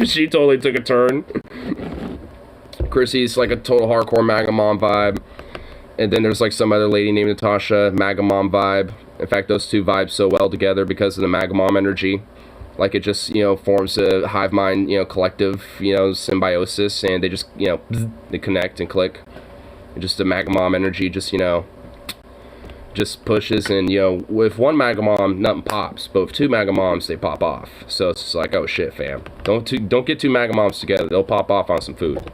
she totally took a turn. Chrissy's like a total hardcore MAGA mom vibe, and then there's like some other lady named Natasha, MAGA mom vibe. In fact, those two vibes so well together because of the MAGA mom energy. Like, it just, you know, forms a hive mind, you know, collective, you know, symbiosis, and they just, you know, they connect and click. And just the MAGA mom energy just, you know, just pushes, and, you know, with one MAGA mom, nothing pops, but with two MAGA moms, they pop off. So it's just like, oh shit, fam. Don't get two MAGA moms together. They'll pop off on some food.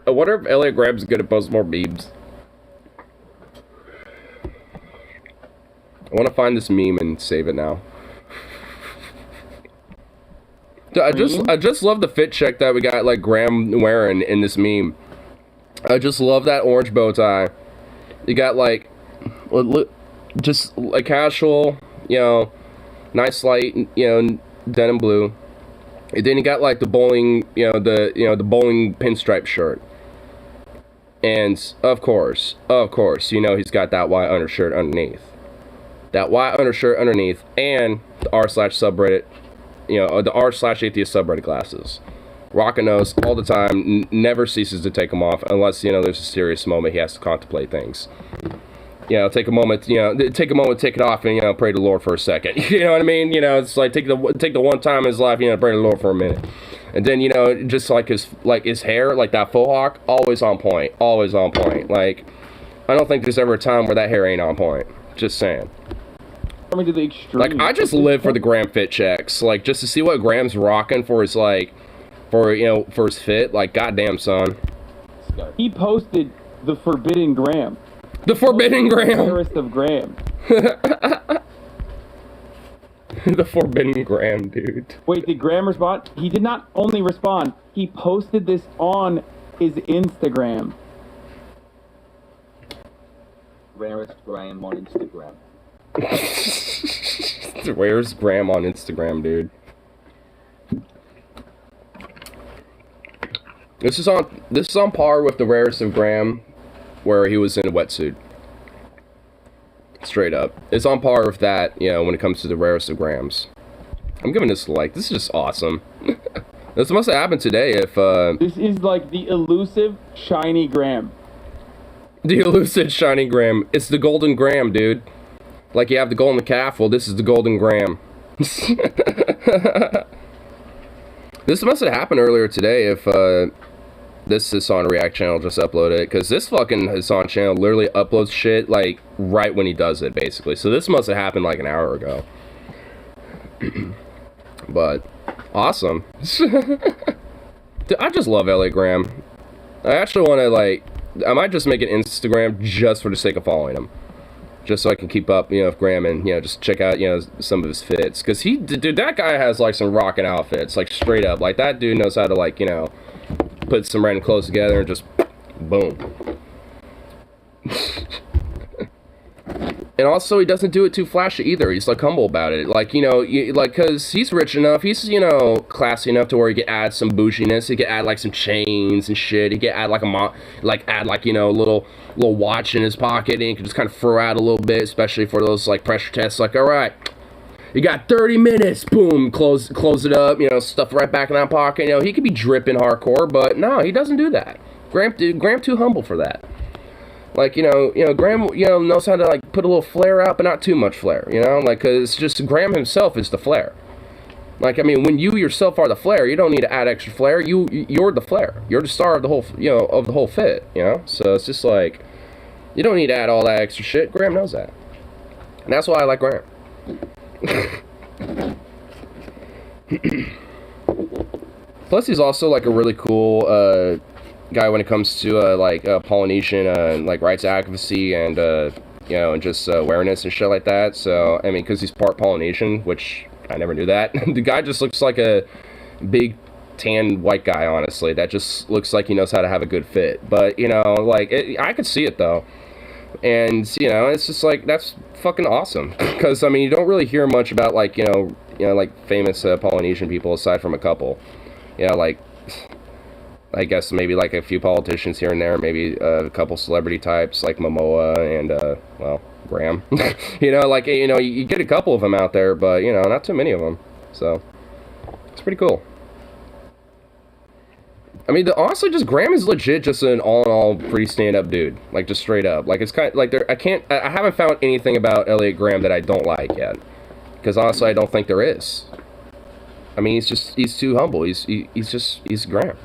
I wonder if Elliot Graham's gonna post more memes. I want to find this meme and save it now. I just love the fit check that we got, like, Graham wearing in this meme. I just love that orange bow tie. You got, like, just a casual, you know, nice light, you know, denim blue. And then you got, like, the bowling, the bowling pinstripe shirt. And, of course, you know he's got that white undershirt underneath. That white undershirt underneath, and the r/subreddit, you know, the r/atheist subreddit glasses. Rocking those all the time, never ceases to take them off, unless, you know, there's a serious moment he has to contemplate things. You know, take a moment, take it off and, you know, pray to the Lord for a second. You know what I mean? You know, it's like, take the one time in his life, you know, pray to the Lord for a minute. And then, you know, just like his hair, like that faux hawk, always on point. Always on point. Like, I don't think there's ever a time where that hair ain't on point. Just saying. I mean, to the extreme. Like, I just live for the Graham fit checks. Like, just to see what Graham's rocking for his, like, for his fit. Like, goddamn, son. He posted the Forbidden Graham. The Forbidden Graham. The rarest of Graham. The Forbidden Graham, dude. Wait, did Graham respond? He did not only respond, he posted this on his Instagram. Rarest Graham on Instagram. Where's Graham on Instagram, dude? This is on par with the rarest of Graham, where he was in a wetsuit. Straight up. It's on par with that, you know, when it comes to the rarest of Grahams. I'm giving this a like. This is just awesome. This must have happened today if, This is like the elusive, shiny Graham. The elusive, shiny Graham. It's the golden Graham, dude. Like you have the golden calf, well, this is the golden Graham. This must have happened earlier today if, this Hassan React channel just uploaded it, because this fucking Hassan channel literally uploads shit, like, right when he does it, basically. So this must have happened, like, an hour ago. But, awesome. Dude, I just love Elliot Graham. I actually want to, like, I might just make an Instagram just for the sake of following him. Just so I can keep up, you know, with Graham and, you know, just check out, you know, some of his fits. Because dude, that guy has, like, some rockin' outfits, like, straight up. Like, that dude knows how to, like, you know, put some random clothes together and just boom. And also, he doesn't do it too flashy either. He's, like, humble about it. Like, you know, like, because he's rich enough. He's, you know, classy enough to where he could add some bouginess. He could add, like, some chains and shit. He could add, like, you know, a little watch in his pocket. And he could just kind of throw out a little bit, especially for those, like, pressure tests. Like, all right, You got 30 minutes, boom, close it up, you know, stuff right back in that pocket. You know, he could be dripping hardcore, but no, he doesn't do that. Graham too humble for that. Like, you know, Graham, you know, knows how to, like, put a little flair out, but not too much flair, you know? Like, cause it's just Graham himself is the flair. Like, I mean, when you yourself are the flair, you don't need to add extra flair. You're the flair. You're the star of the whole, you know, of the whole fit, you know? So it's just like, you don't need to add all that extra shit. Graham knows that. And that's why I like Graham. Plus, he's also, like, a really cool, guy when it comes to Polynesian like rights advocacy and you know, and just awareness and shit like that. So I mean, because he's part Polynesian, which I never knew that. The guy just looks like a big tan white guy, honestly, that just looks like he knows how to have a good fit. But you know, like I could see it though, and you know, it's just like that's fucking awesome. Because I mean, you don't really hear much about like you know like famous Polynesian people aside from a couple. You know, like I guess maybe like a few politicians here and there, maybe a couple celebrity types like Momoa and, well, Graham. You know, like, you know, you get a couple of them out there, but, you know, not too many of them. So, it's pretty cool. I mean, honestly, just Graham is legit just an all-in-all pretty stand-up dude. Like, just straight up. Like, it's kind of, like, I haven't found anything about Elliot Graham that I don't like yet. Because, honestly, I don't think there is. I mean, he's too humble. He's Graham.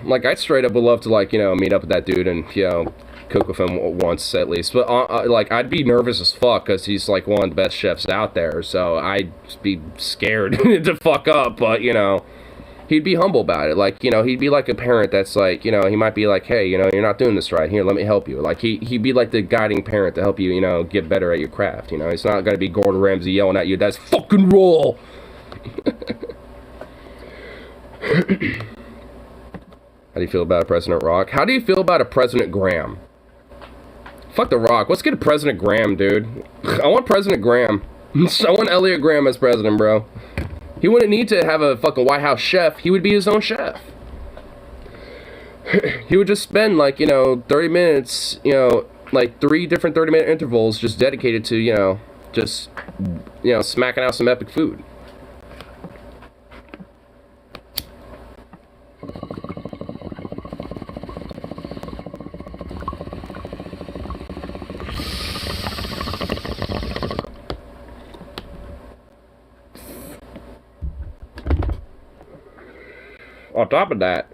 Like, I straight up would love to, like, you know, meet up with that dude and, you know, cook with him once at least. But, like, I'd be nervous as fuck because he's, like, one of the best chefs out there. So I'd be scared to fuck up. But, you know, he'd be humble about it. Like, you know, he'd be like a parent that's like, you know, he might be like, hey, you know, you're not doing this right. Here, let me help you. Like, he'd be like the guiding parent to help you, you know, get better at your craft. You know, it's not going to be Gordon Ramsay yelling at you, that's fucking raw. How do you feel about President Rock? How do you feel about a President Graham? Fuck the Rock. Let's get a President Graham, dude. I want President Graham. I want Elliot Graham as president, bro. He wouldn't need to have a fucking White House chef. He would be his own chef. He would just spend, like, you know, 30 minutes, you know, like 3 different 30-minute intervals just dedicated to, you know, just, you know, smacking out some epic food. On top of that,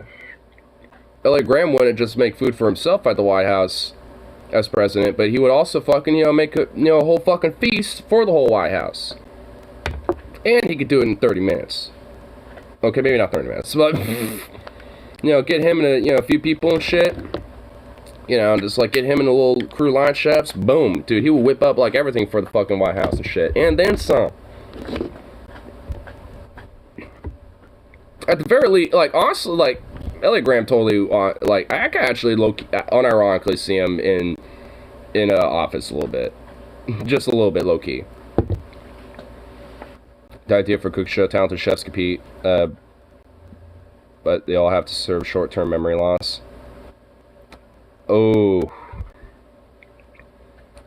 Elliot Graham wouldn't just make food for himself at the White House as president, but he would also fucking, you know, make a, you know, a whole fucking feast for the whole White House. And he could do it in 30 minutes. Okay, maybe not 30 minutes, but, you know, get him and a, you know, a few people and shit. You know, just like get him and a little crew line chefs. Boom. Dude, he will whip up like everything for the fucking White House and shit. And then some. At the very least, like, honestly, like, Elliot Graham totally, like, I can actually unironically see him in office a little bit. Just a little bit low-key. The idea for cook show, talented chefs compete, but they all have to serve short-term memory loss. Oh.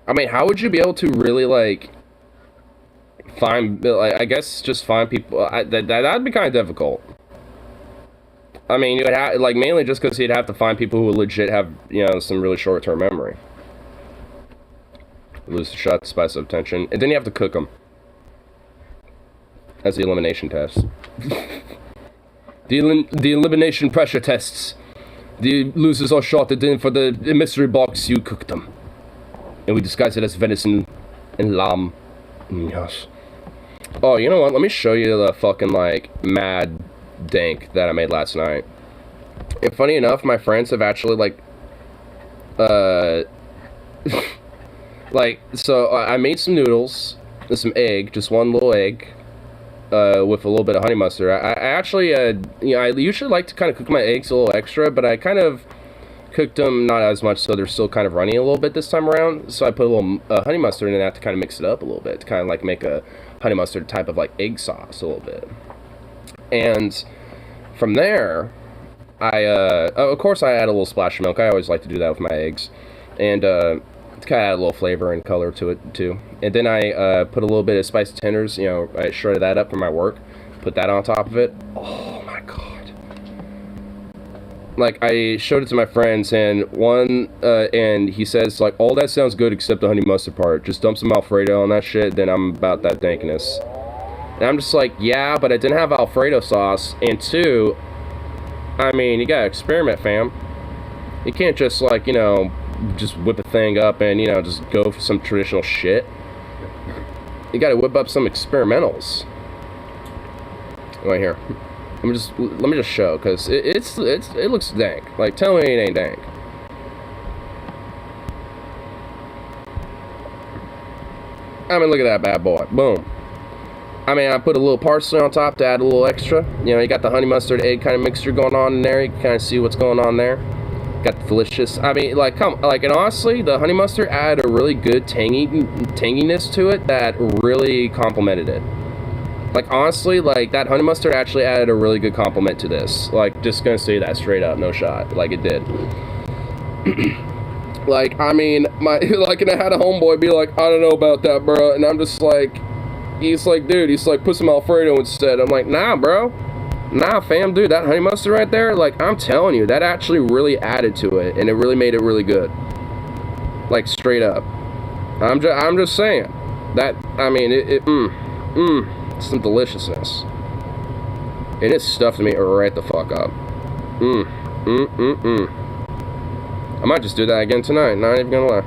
I mean, how would you be able to really, like, find, like, I guess just find people, that'd be kind of difficult. I mean, you would have, like, mainly just because he'd have to find people who would legit have, you know, some really short-term memory. Lose the shot to spice up tension. And then you have to cook them. As the elimination test. the elimination pressure tests. The losers are shorted in for the mystery box, you cook them. And we disguise it as venison and lamb. Yes. Oh, you know what? Let me show you the fucking, like, mad dank that I made last night. And funny enough, my friends have actually, like, like, so I made some noodles and some egg, just one little egg, with a little bit of honey mustard. I actually, you know, I usually like to kind of cook my eggs a little extra, but I kind of cooked them not as much, so they're still kind of runny a little bit this time around. So I put a little honey mustard in that to kind of mix it up a little bit, to kind of like make a honey mustard type of like egg sauce a little bit. And from there, of course I add a little splash of milk. I always like to do that with my eggs. And to kind of add a little flavor and color to it too. And then I put a little bit of spiced tenders. You know, I shredded that up for my work. Put that on top of it. Oh my god! Like, I showed it to my friends, and and he says like, "All that sounds good except the honey mustard part. Just dump some Alfredo on that shit. Then I'm about that dankness." And I'm just like, yeah, but I didn't have Alfredo sauce. And two, I mean, you gotta experiment, fam. You can't just, like, you know, just whip a thing up and, you know, just go for some traditional shit. You gotta whip up some experimentals. Right here. Let me just show, because it looks dank. Like, tell me it ain't dank. I mean, look at that bad boy. Boom. I mean, I put a little parsley on top to add a little extra. You know, you got the honey mustard egg kind of mixture going on in there. You can kind of see what's going on there. Got the delicious. I mean, like, and honestly, the honey mustard added a really good tanginess to it that really complemented it. Like, honestly, like, that honey mustard actually added a really good compliment to this. Like, just gonna say that straight up, no shot. Like, it did. Like, I mean, and I had a homeboy be like, I don't know about that, bro. And I'm just like, he's like, dude, he's like, put some Alfredo instead. I'm like, nah, bro. Nah, fam, dude, that honey mustard right there, like, I'm telling you, that actually really added to it, and it really made it really good. Like, straight up. I'm just saying. That, I mean, some deliciousness. And it stuffed me right the fuck up. I might just do that again tonight, not even gonna lie.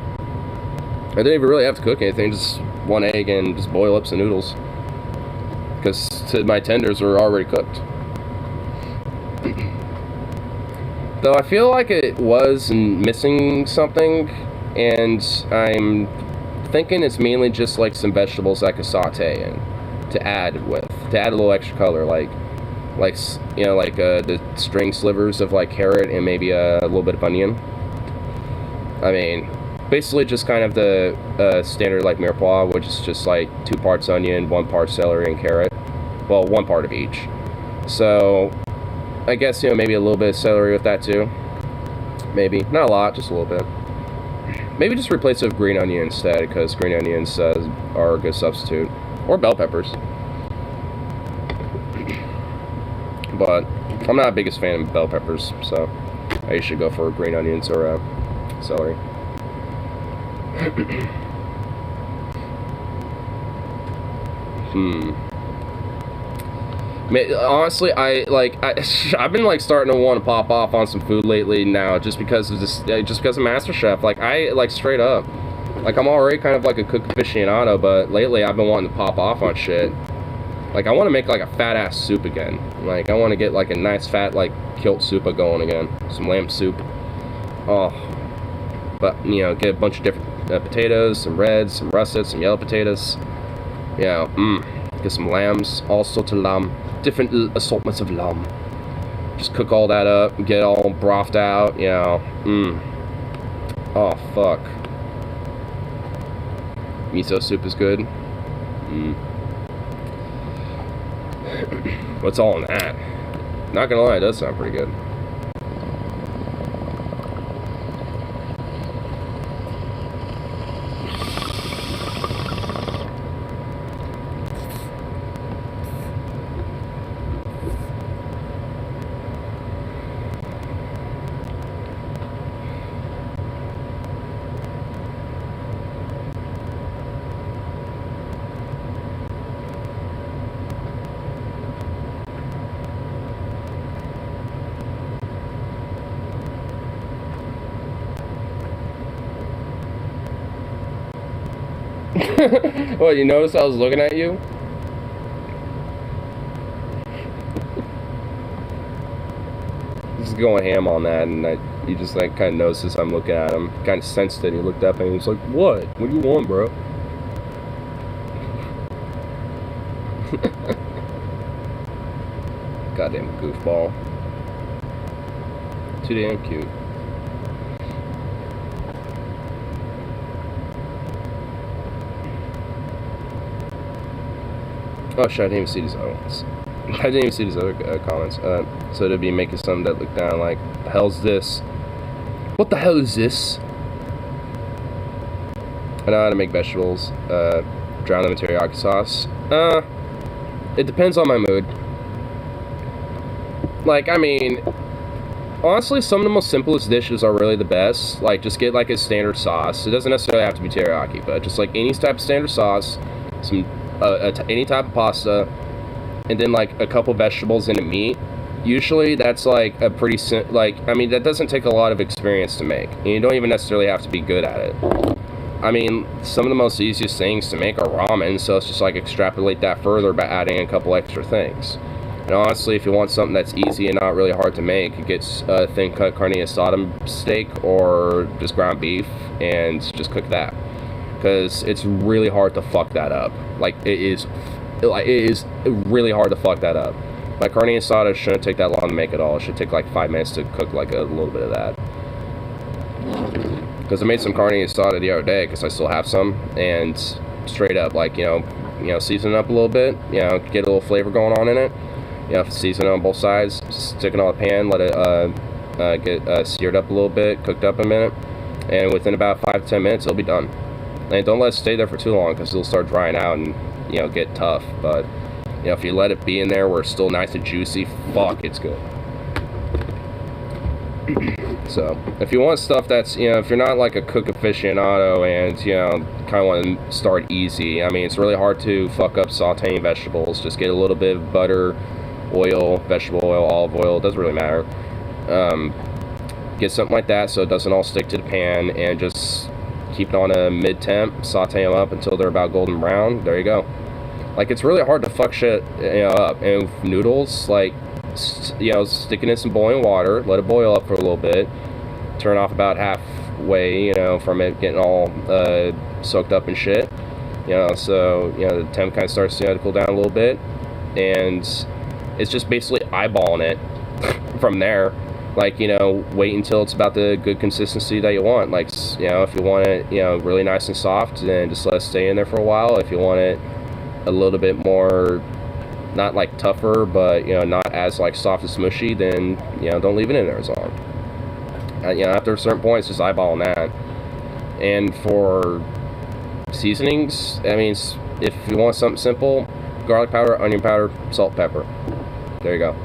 I didn't even really have to cook anything, just one egg and just boil up some noodles, because my tenders were already cooked. Though I feel like it was missing something, and I'm thinking it's mainly just like some vegetables I could saute in to add a little extra color, like you know, like the string slivers of like carrot and maybe a little bit of onion. I mean, basically just kind of the standard like mirepoix, which is just like 2 parts onion, 1 part celery and carrot. Well, 1 part of each. So I guess, you know, maybe a little bit of celery with that too. Maybe not a lot, just a little bit. Maybe just replace it with green onion instead, because green onions are a good substitute, or bell peppers. But I'm not the biggest fan of bell peppers, so I usually go for green onions or celery. Honestly, I've been like starting to want to pop off on some food lately now, just because of this, just because of MasterChef. Like, I like straight up, like, I'm already kind of like a cook aficionado, but lately I've been wanting to pop off on shit. Like, I want to make like a fat ass soup again. Like, I want to get like a nice fat like kilt soup going again, some lamb soup. Oh, but you know, get a bunch of different potatoes, some reds, some russets, some yellow potatoes. You know, get some lambs, all sorts of lamb, different assortments of lamb. Just cook all that up, get it all brothed out, you know. Oh, fuck. Miso soup is good. What's all in that? Not gonna lie, it does sound pretty good. What, you noticed I was looking at you? Just going ham on that, and you just like kind of noticed I'm looking at him, kind of sensed it. And he looked up and he was like, "What? What do you want, bro?" Goddamn goofball. Too damn cute. Oh shit, I didn't even see these other ones. I didn't even see these other comments. So they'd be making some that look down like, the hell's this? What the hell is this? I know how to make vegetables. Drown them in teriyaki sauce. It depends on my mood. Like, I mean, honestly, some of the most simplest dishes are really the best. Like, just get like a standard sauce. It doesn't necessarily have to be teriyaki, but just like any type of standard sauce, some any type of pasta, and then like a couple vegetables and a meat. Usually that's like a pretty I mean, that doesn't take a lot of experience to make, and you don't even necessarily have to be good at it. I mean, some of the most easiest things to make are ramen, so it's just like extrapolate that further by adding a couple extra things. And honestly, if you want something that's easy and not really hard to make, you get a thin cut carne asada steak or just ground beef and just cook that. Because it's really hard to fuck that up. Like, it is really hard to fuck that up. My carne asada shouldn't take that long to make at all. It should take like 5 minutes to cook like a little bit of that. Because I made some carne asada the other day because I still have some, and straight up, like, you know, season it up a little bit, you know, get a little flavor going on in it. You know, season it on both sides, stick it on the pan, let it get seared up a little bit, cooked up a minute, and within about 5 to 10 minutes, it'll be done. And don't let it stay there for too long because it'll start drying out and, you know, get tough. But, you know, if you let it be in there where it's still nice and juicy, fuck, it's good. So, if you want stuff that's, you know, if you're not like a cook aficionado and, you know, kind of want to start easy, I mean, it's really hard to fuck up sauteing vegetables. Just get a little bit of butter, oil, vegetable oil, olive oil, it doesn't really matter. Get something like that so it doesn't all stick to the pan, and just keep it on a mid-temp, saute them up until they're about golden brown. There you go. Like, it's really hard to fuck shit, you know, up. And with noodles, like, you know, stick it in some boiling water, let it boil up for a little bit, turn off about halfway, you know, from it getting all soaked up and shit, you know, so, you know, the temp kind of starts to cool down a little bit, and it's just basically eyeballing it from there. Like, you know, wait until it's about the good consistency that you want. Like, you know, if you want it, you know, really nice and soft, then just let it stay in there for a while. If you want it a little bit more, not like tougher, but, you know, not as like soft and smushy, then, you know, don't leave it in there as long. You know, after a certain point, it's just eyeballing that. And for seasonings, I mean, if you want something simple, garlic powder, onion powder, salt, pepper. There you go.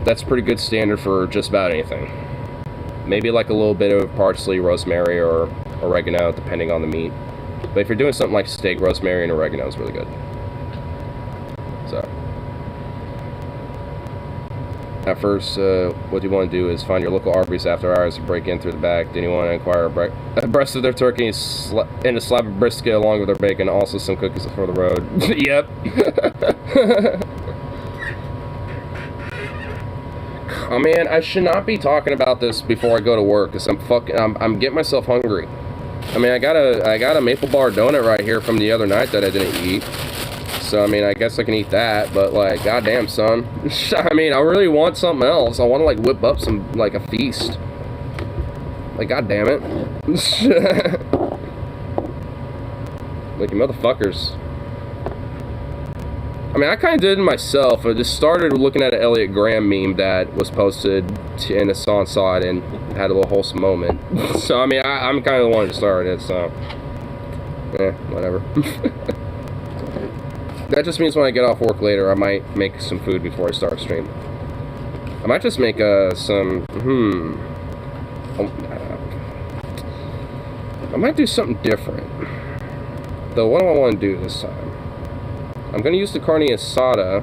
That's pretty good standard for just about anything. Maybe like a little bit of parsley, rosemary, or oregano, depending on the meat. But if you're doing something like steak, rosemary and oregano is really good. So, at first, what you want to do is find your local Arby's after hours to break in through the back. Then you want to acquire a breast of their turkey and a slab of brisket along with their bacon. Also some cookies for the road. Yep. Oh man, I should not be talking about this before I go to work, because I'm getting myself hungry. I mean, I got a maple bar donut right here from the other night that I didn't eat. So I mean, I guess I can eat that, but like, goddamn, son. I mean, I really want something else. I want to like whip up some, like, a feast. Like, goddamn it. Like, you motherfuckers. I mean, I kind of did it myself. I just started looking at an Elliot Graham meme that was posted, and a son saw it and had a little wholesome moment. So, I mean, I'm kind of the one to start it, so. Whatever. That just means when I get off work later, I might make some food before I start stream. I might just make I might do something different. Though, what do I want to do this time? I'm going to use the carne asada,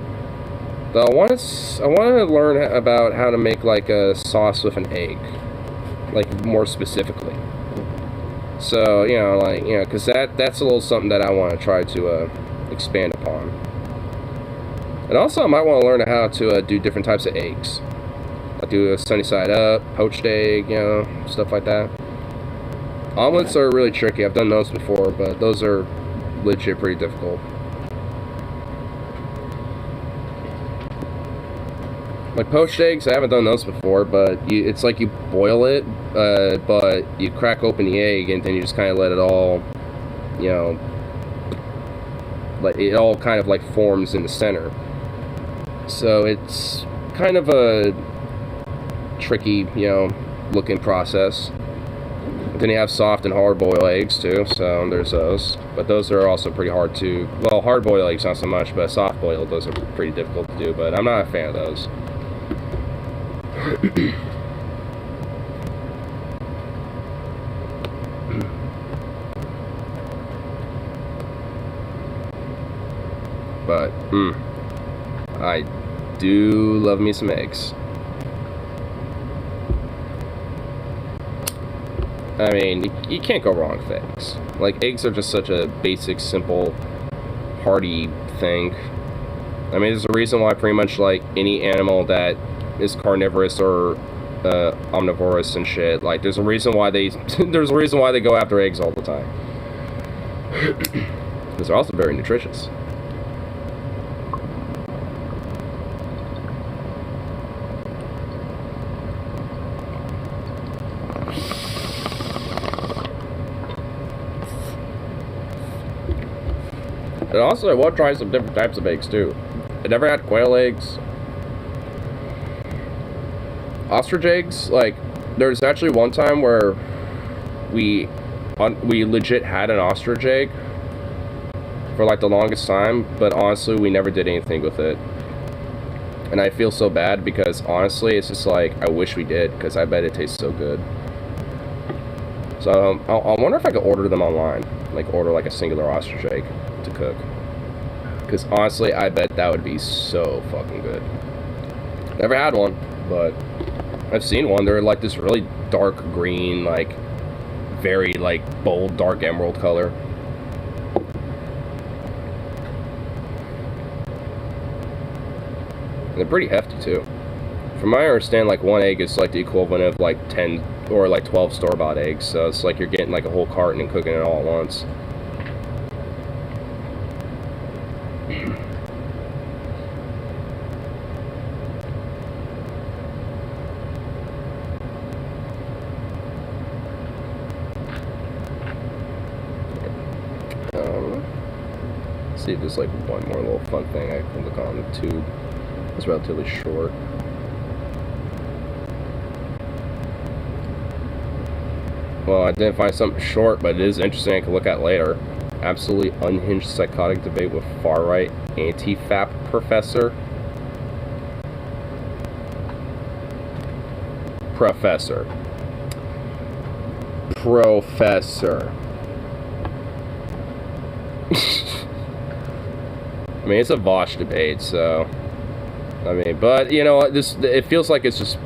though I want to learn about how to make like a sauce with an egg, like more specifically. So, you know, like, you know, because that's a little something that I want to try to expand upon. And also I might want to learn how to do different types of eggs. Like do a sunny side up, poached egg, you know, stuff like that. Omelets are really tricky. I've done those before, but those are legit pretty difficult. Like poached eggs, I haven't done those before, but it's like you boil it, but you crack open the egg and then you just kind of let it all, you know, like it all kind of like forms in the center. So it's kind of a tricky, you know, looking process. Then you have soft and hard-boiled eggs too, so there's those. But those are also pretty hard to, well, hard-boiled eggs not so much, but soft-boiled, those are pretty difficult to do, but I'm not a fan of those. But, I do love me some eggs. I mean, you can't go wrong with eggs. Like, eggs are just such a basic, simple, hearty thing. I mean, there's a reason why pretty much, like, any animal that is carnivorous or omnivorous and shit, like, there's a reason why they go after eggs all the time. Because they're also very nutritious. And also, I want to try some different types of eggs, too. I never had quail eggs. Ostrich eggs, like, there's actually one time where we legit had an ostrich egg for, like, the longest time, but honestly, we never did anything with it. And I feel so bad because, honestly, it's just like, I wish we did, because I bet it tastes so good. So, I wonder if I could order them online. Like, order, like, a singular ostrich egg to cook. Because, honestly, I bet that would be so fucking good. Never had one, but I've seen one. They're, like, this really dark green, like, very, like, bold, dark emerald color. And they're pretty hefty, too. From my understanding, like, one egg is, like, the equivalent of, like, 10 or, like, 12 store-bought eggs. So it's like you're getting, like, a whole carton and cooking it all at once. See if there's like one more little fun thing I can look on the tube. It's relatively short. Well, I didn't find something short, but it is interesting I can look at later. Absolutely unhinged psychotic debate with far-right anti-FAP professor. Professor. I mean, it's a Vosh debate, so... I mean, but, you know, it feels like it's just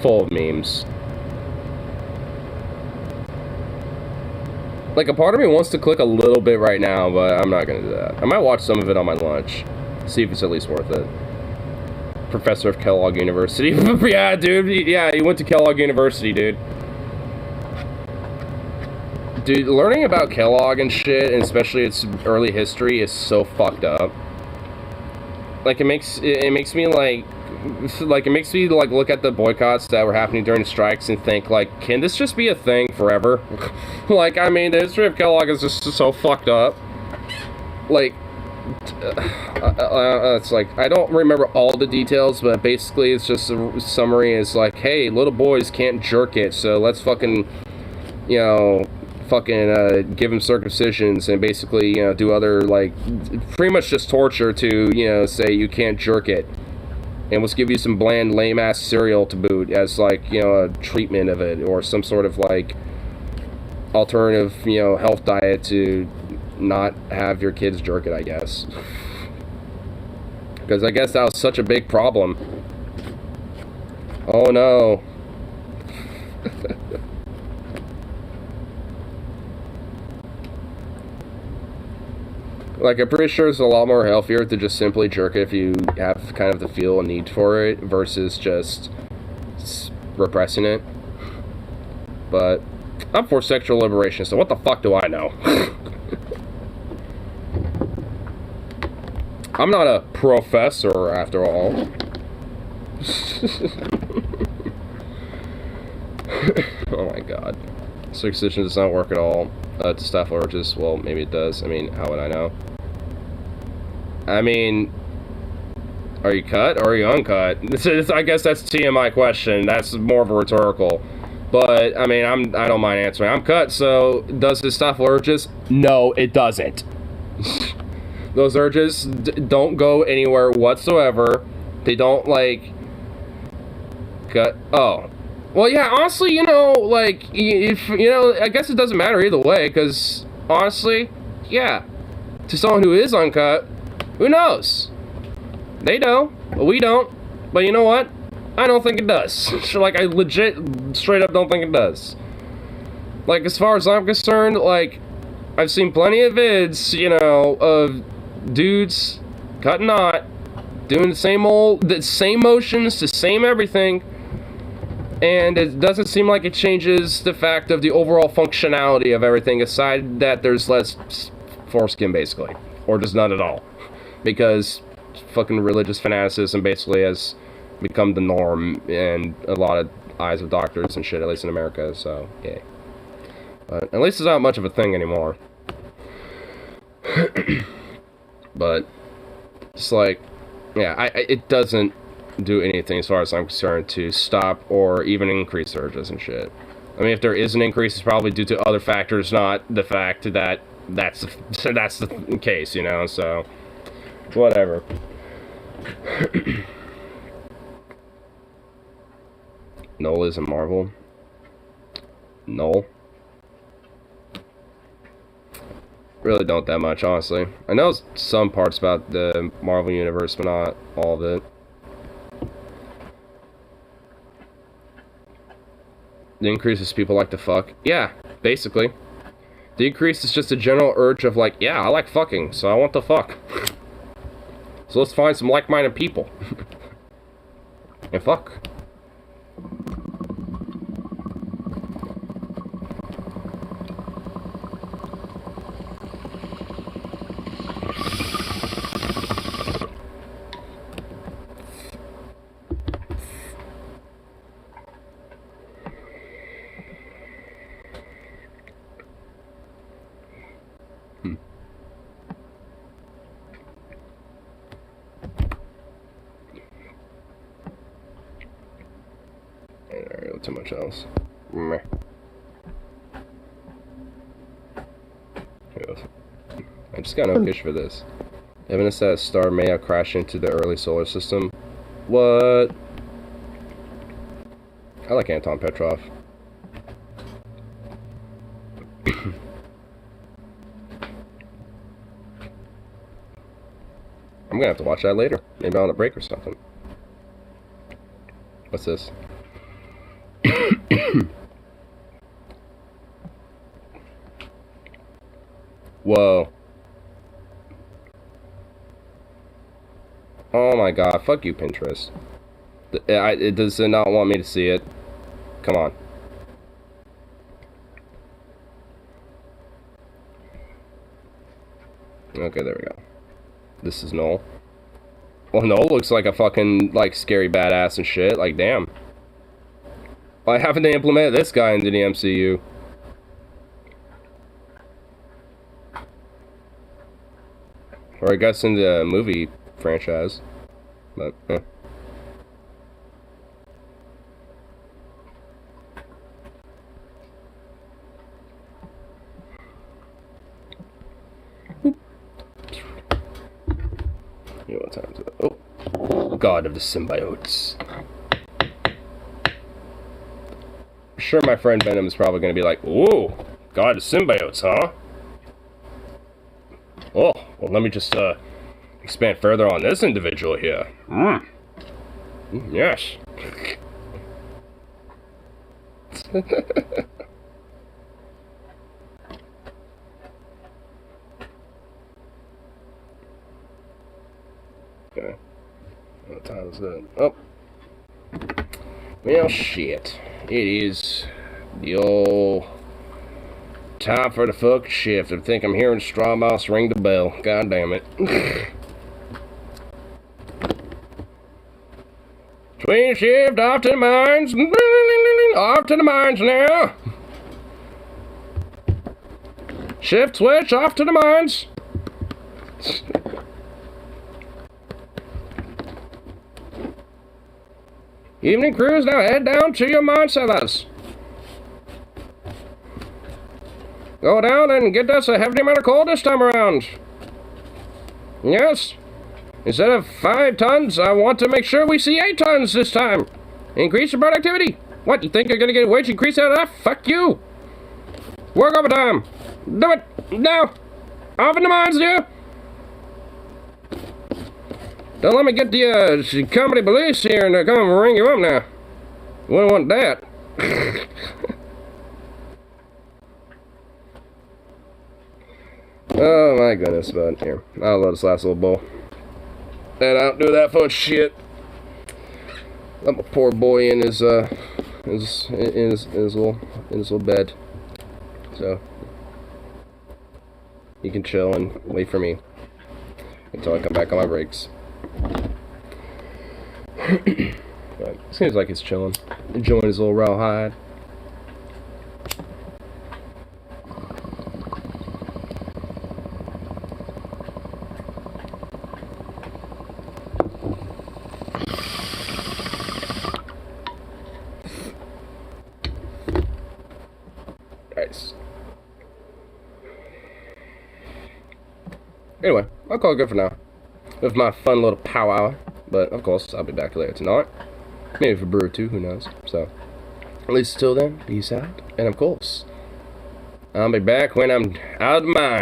full of memes. Like, a part of me wants to click a little bit right now, but I'm not gonna do that. I might watch some of it on my lunch. See if it's at least worth it. Professor of Kellogg University. Yeah, dude. Yeah, he went to Kellogg University, dude. Dude, learning about Kellogg and shit, and especially its early history, is so fucked up. Like, it makes me like look at the boycotts that were happening during the strikes and think, like, can this just be a thing forever? Like, I mean, the history of Kellogg is just so fucked up. Like, it's like, I don't remember all the details, but basically it's just a summary is like, hey, little boys can't jerk it, so let's fucking, you know, give them circumcisions and basically, you know, do other, like, pretty much just torture to, you know, say you can't jerk it. And let's give you some bland, lame-ass cereal to boot as, like, you know, a treatment of it, or some sort of, like, alternative, you know, health diet to not have your kids jerk it, I guess. Because I guess that was such a big problem. Oh, no. Like, I'm pretty sure it's a lot more healthier to just simply jerk it if you have kind of the feel and need for it versus just repressing it. But I'm for sexual liberation, so what the fuck do I know? I'm not a professor, after all. Oh my god. Circumcision does not work at all. To staph allergies, well, maybe it does. I mean, how would I know? I mean, are you cut or are you uncut? I guess that's a TMI question. That's more of a rhetorical. But I mean, I don't mind answering. I'm cut, so does this stop urges? No, it doesn't. Those urges don't go anywhere whatsoever. They don't like cut. Oh, well, yeah. Honestly, you know, like if you know, I guess it doesn't matter either way, because honestly, yeah, to someone who is uncut, who knows? They know, but we don't. But you know what? I don't think it does. Like, I legit, straight up don't think it does. Like, as far as I'm concerned, like, I've seen plenty of vids, you know, of dudes cutting knot, doing the same motions, the same everything, and it doesn't seem like it changes the fact of the overall functionality of everything, aside that there's less foreskin, basically. Or just none at all. Because fucking religious fanaticism basically has become the norm in a lot of eyes of doctors and shit, at least in America, so, yeah. But at least it's not much of a thing anymore. But, it's like, yeah, it doesn't do anything as far as I'm concerned to stop or even increase urges and shit. I mean, if there is an increase, it's probably due to other factors, not the fact that that's the case, you know, so, whatever. Null isn't Marvel. Null. Really don't that much, honestly. I know some parts about the Marvel Universe, but not all of it. The increase is people like to fuck. Yeah, basically. The increase is just a general urge of like, yeah, I like fucking, so I want to fuck. So let's find some like-minded people. And fuck. Too much else. Meh. I just got no fish for this. Evidence that a star may have crashed into the early solar system. What? I like Anton Petrov. I'm gonna have to watch that later. Maybe on a break or something. What's this? Whoa. Oh my god, fuck you, Pinterest. It does not want me to see it. Come on. Okay, there we go. This is Null. Well, Null looks like a fucking, like, scary badass and shit. Like, damn. Why haven't they implemented this guy into the MCU? Or I guess in the movie franchise. But, You know what time is it? Oh, God of the symbiotes. Sure, my friend Venom is probably going to be like, "Ooh, God of symbiotes, huh? Oh, well, let me just expand further on this individual here. Yes." Okay. What time is it? Oh. Well, shit. It is the old time for the fuck shift. I think I'm hearing Straw Mouse ring the bell. God damn it. Twin shift, off to the mines. Off to the mines now. Shift switch, off to the mines. Evening crews, now head down to your mine cellars. Go down and get us a hefty amount of coal this time around. Yes. Instead of 5 tons, I want to make sure we see 8 tons this time. Increase the productivity. What, you think you're gonna get a wage increase out of that? Fuck you. Work overtime. Do it. Now. Off in the mines, dear. Don't let me get the company police here and come and ring you up now. Wouldn't want that. Oh my goodness, but here. I'll let this last little bowl. And I don't do that fun shit. Let my poor boy in his little bed. So he can chill and wait for me until I come back on my breaks. But it seems like he's chilling, enjoying his little rawhide. Nice. Anyway, I'll call it good for now. With my fun little powwow. But, of course, I'll be back later tonight. Maybe for brew or 2, who knows. So, at least till then, peace out. And, of course, I'll be back when I'm out of mine.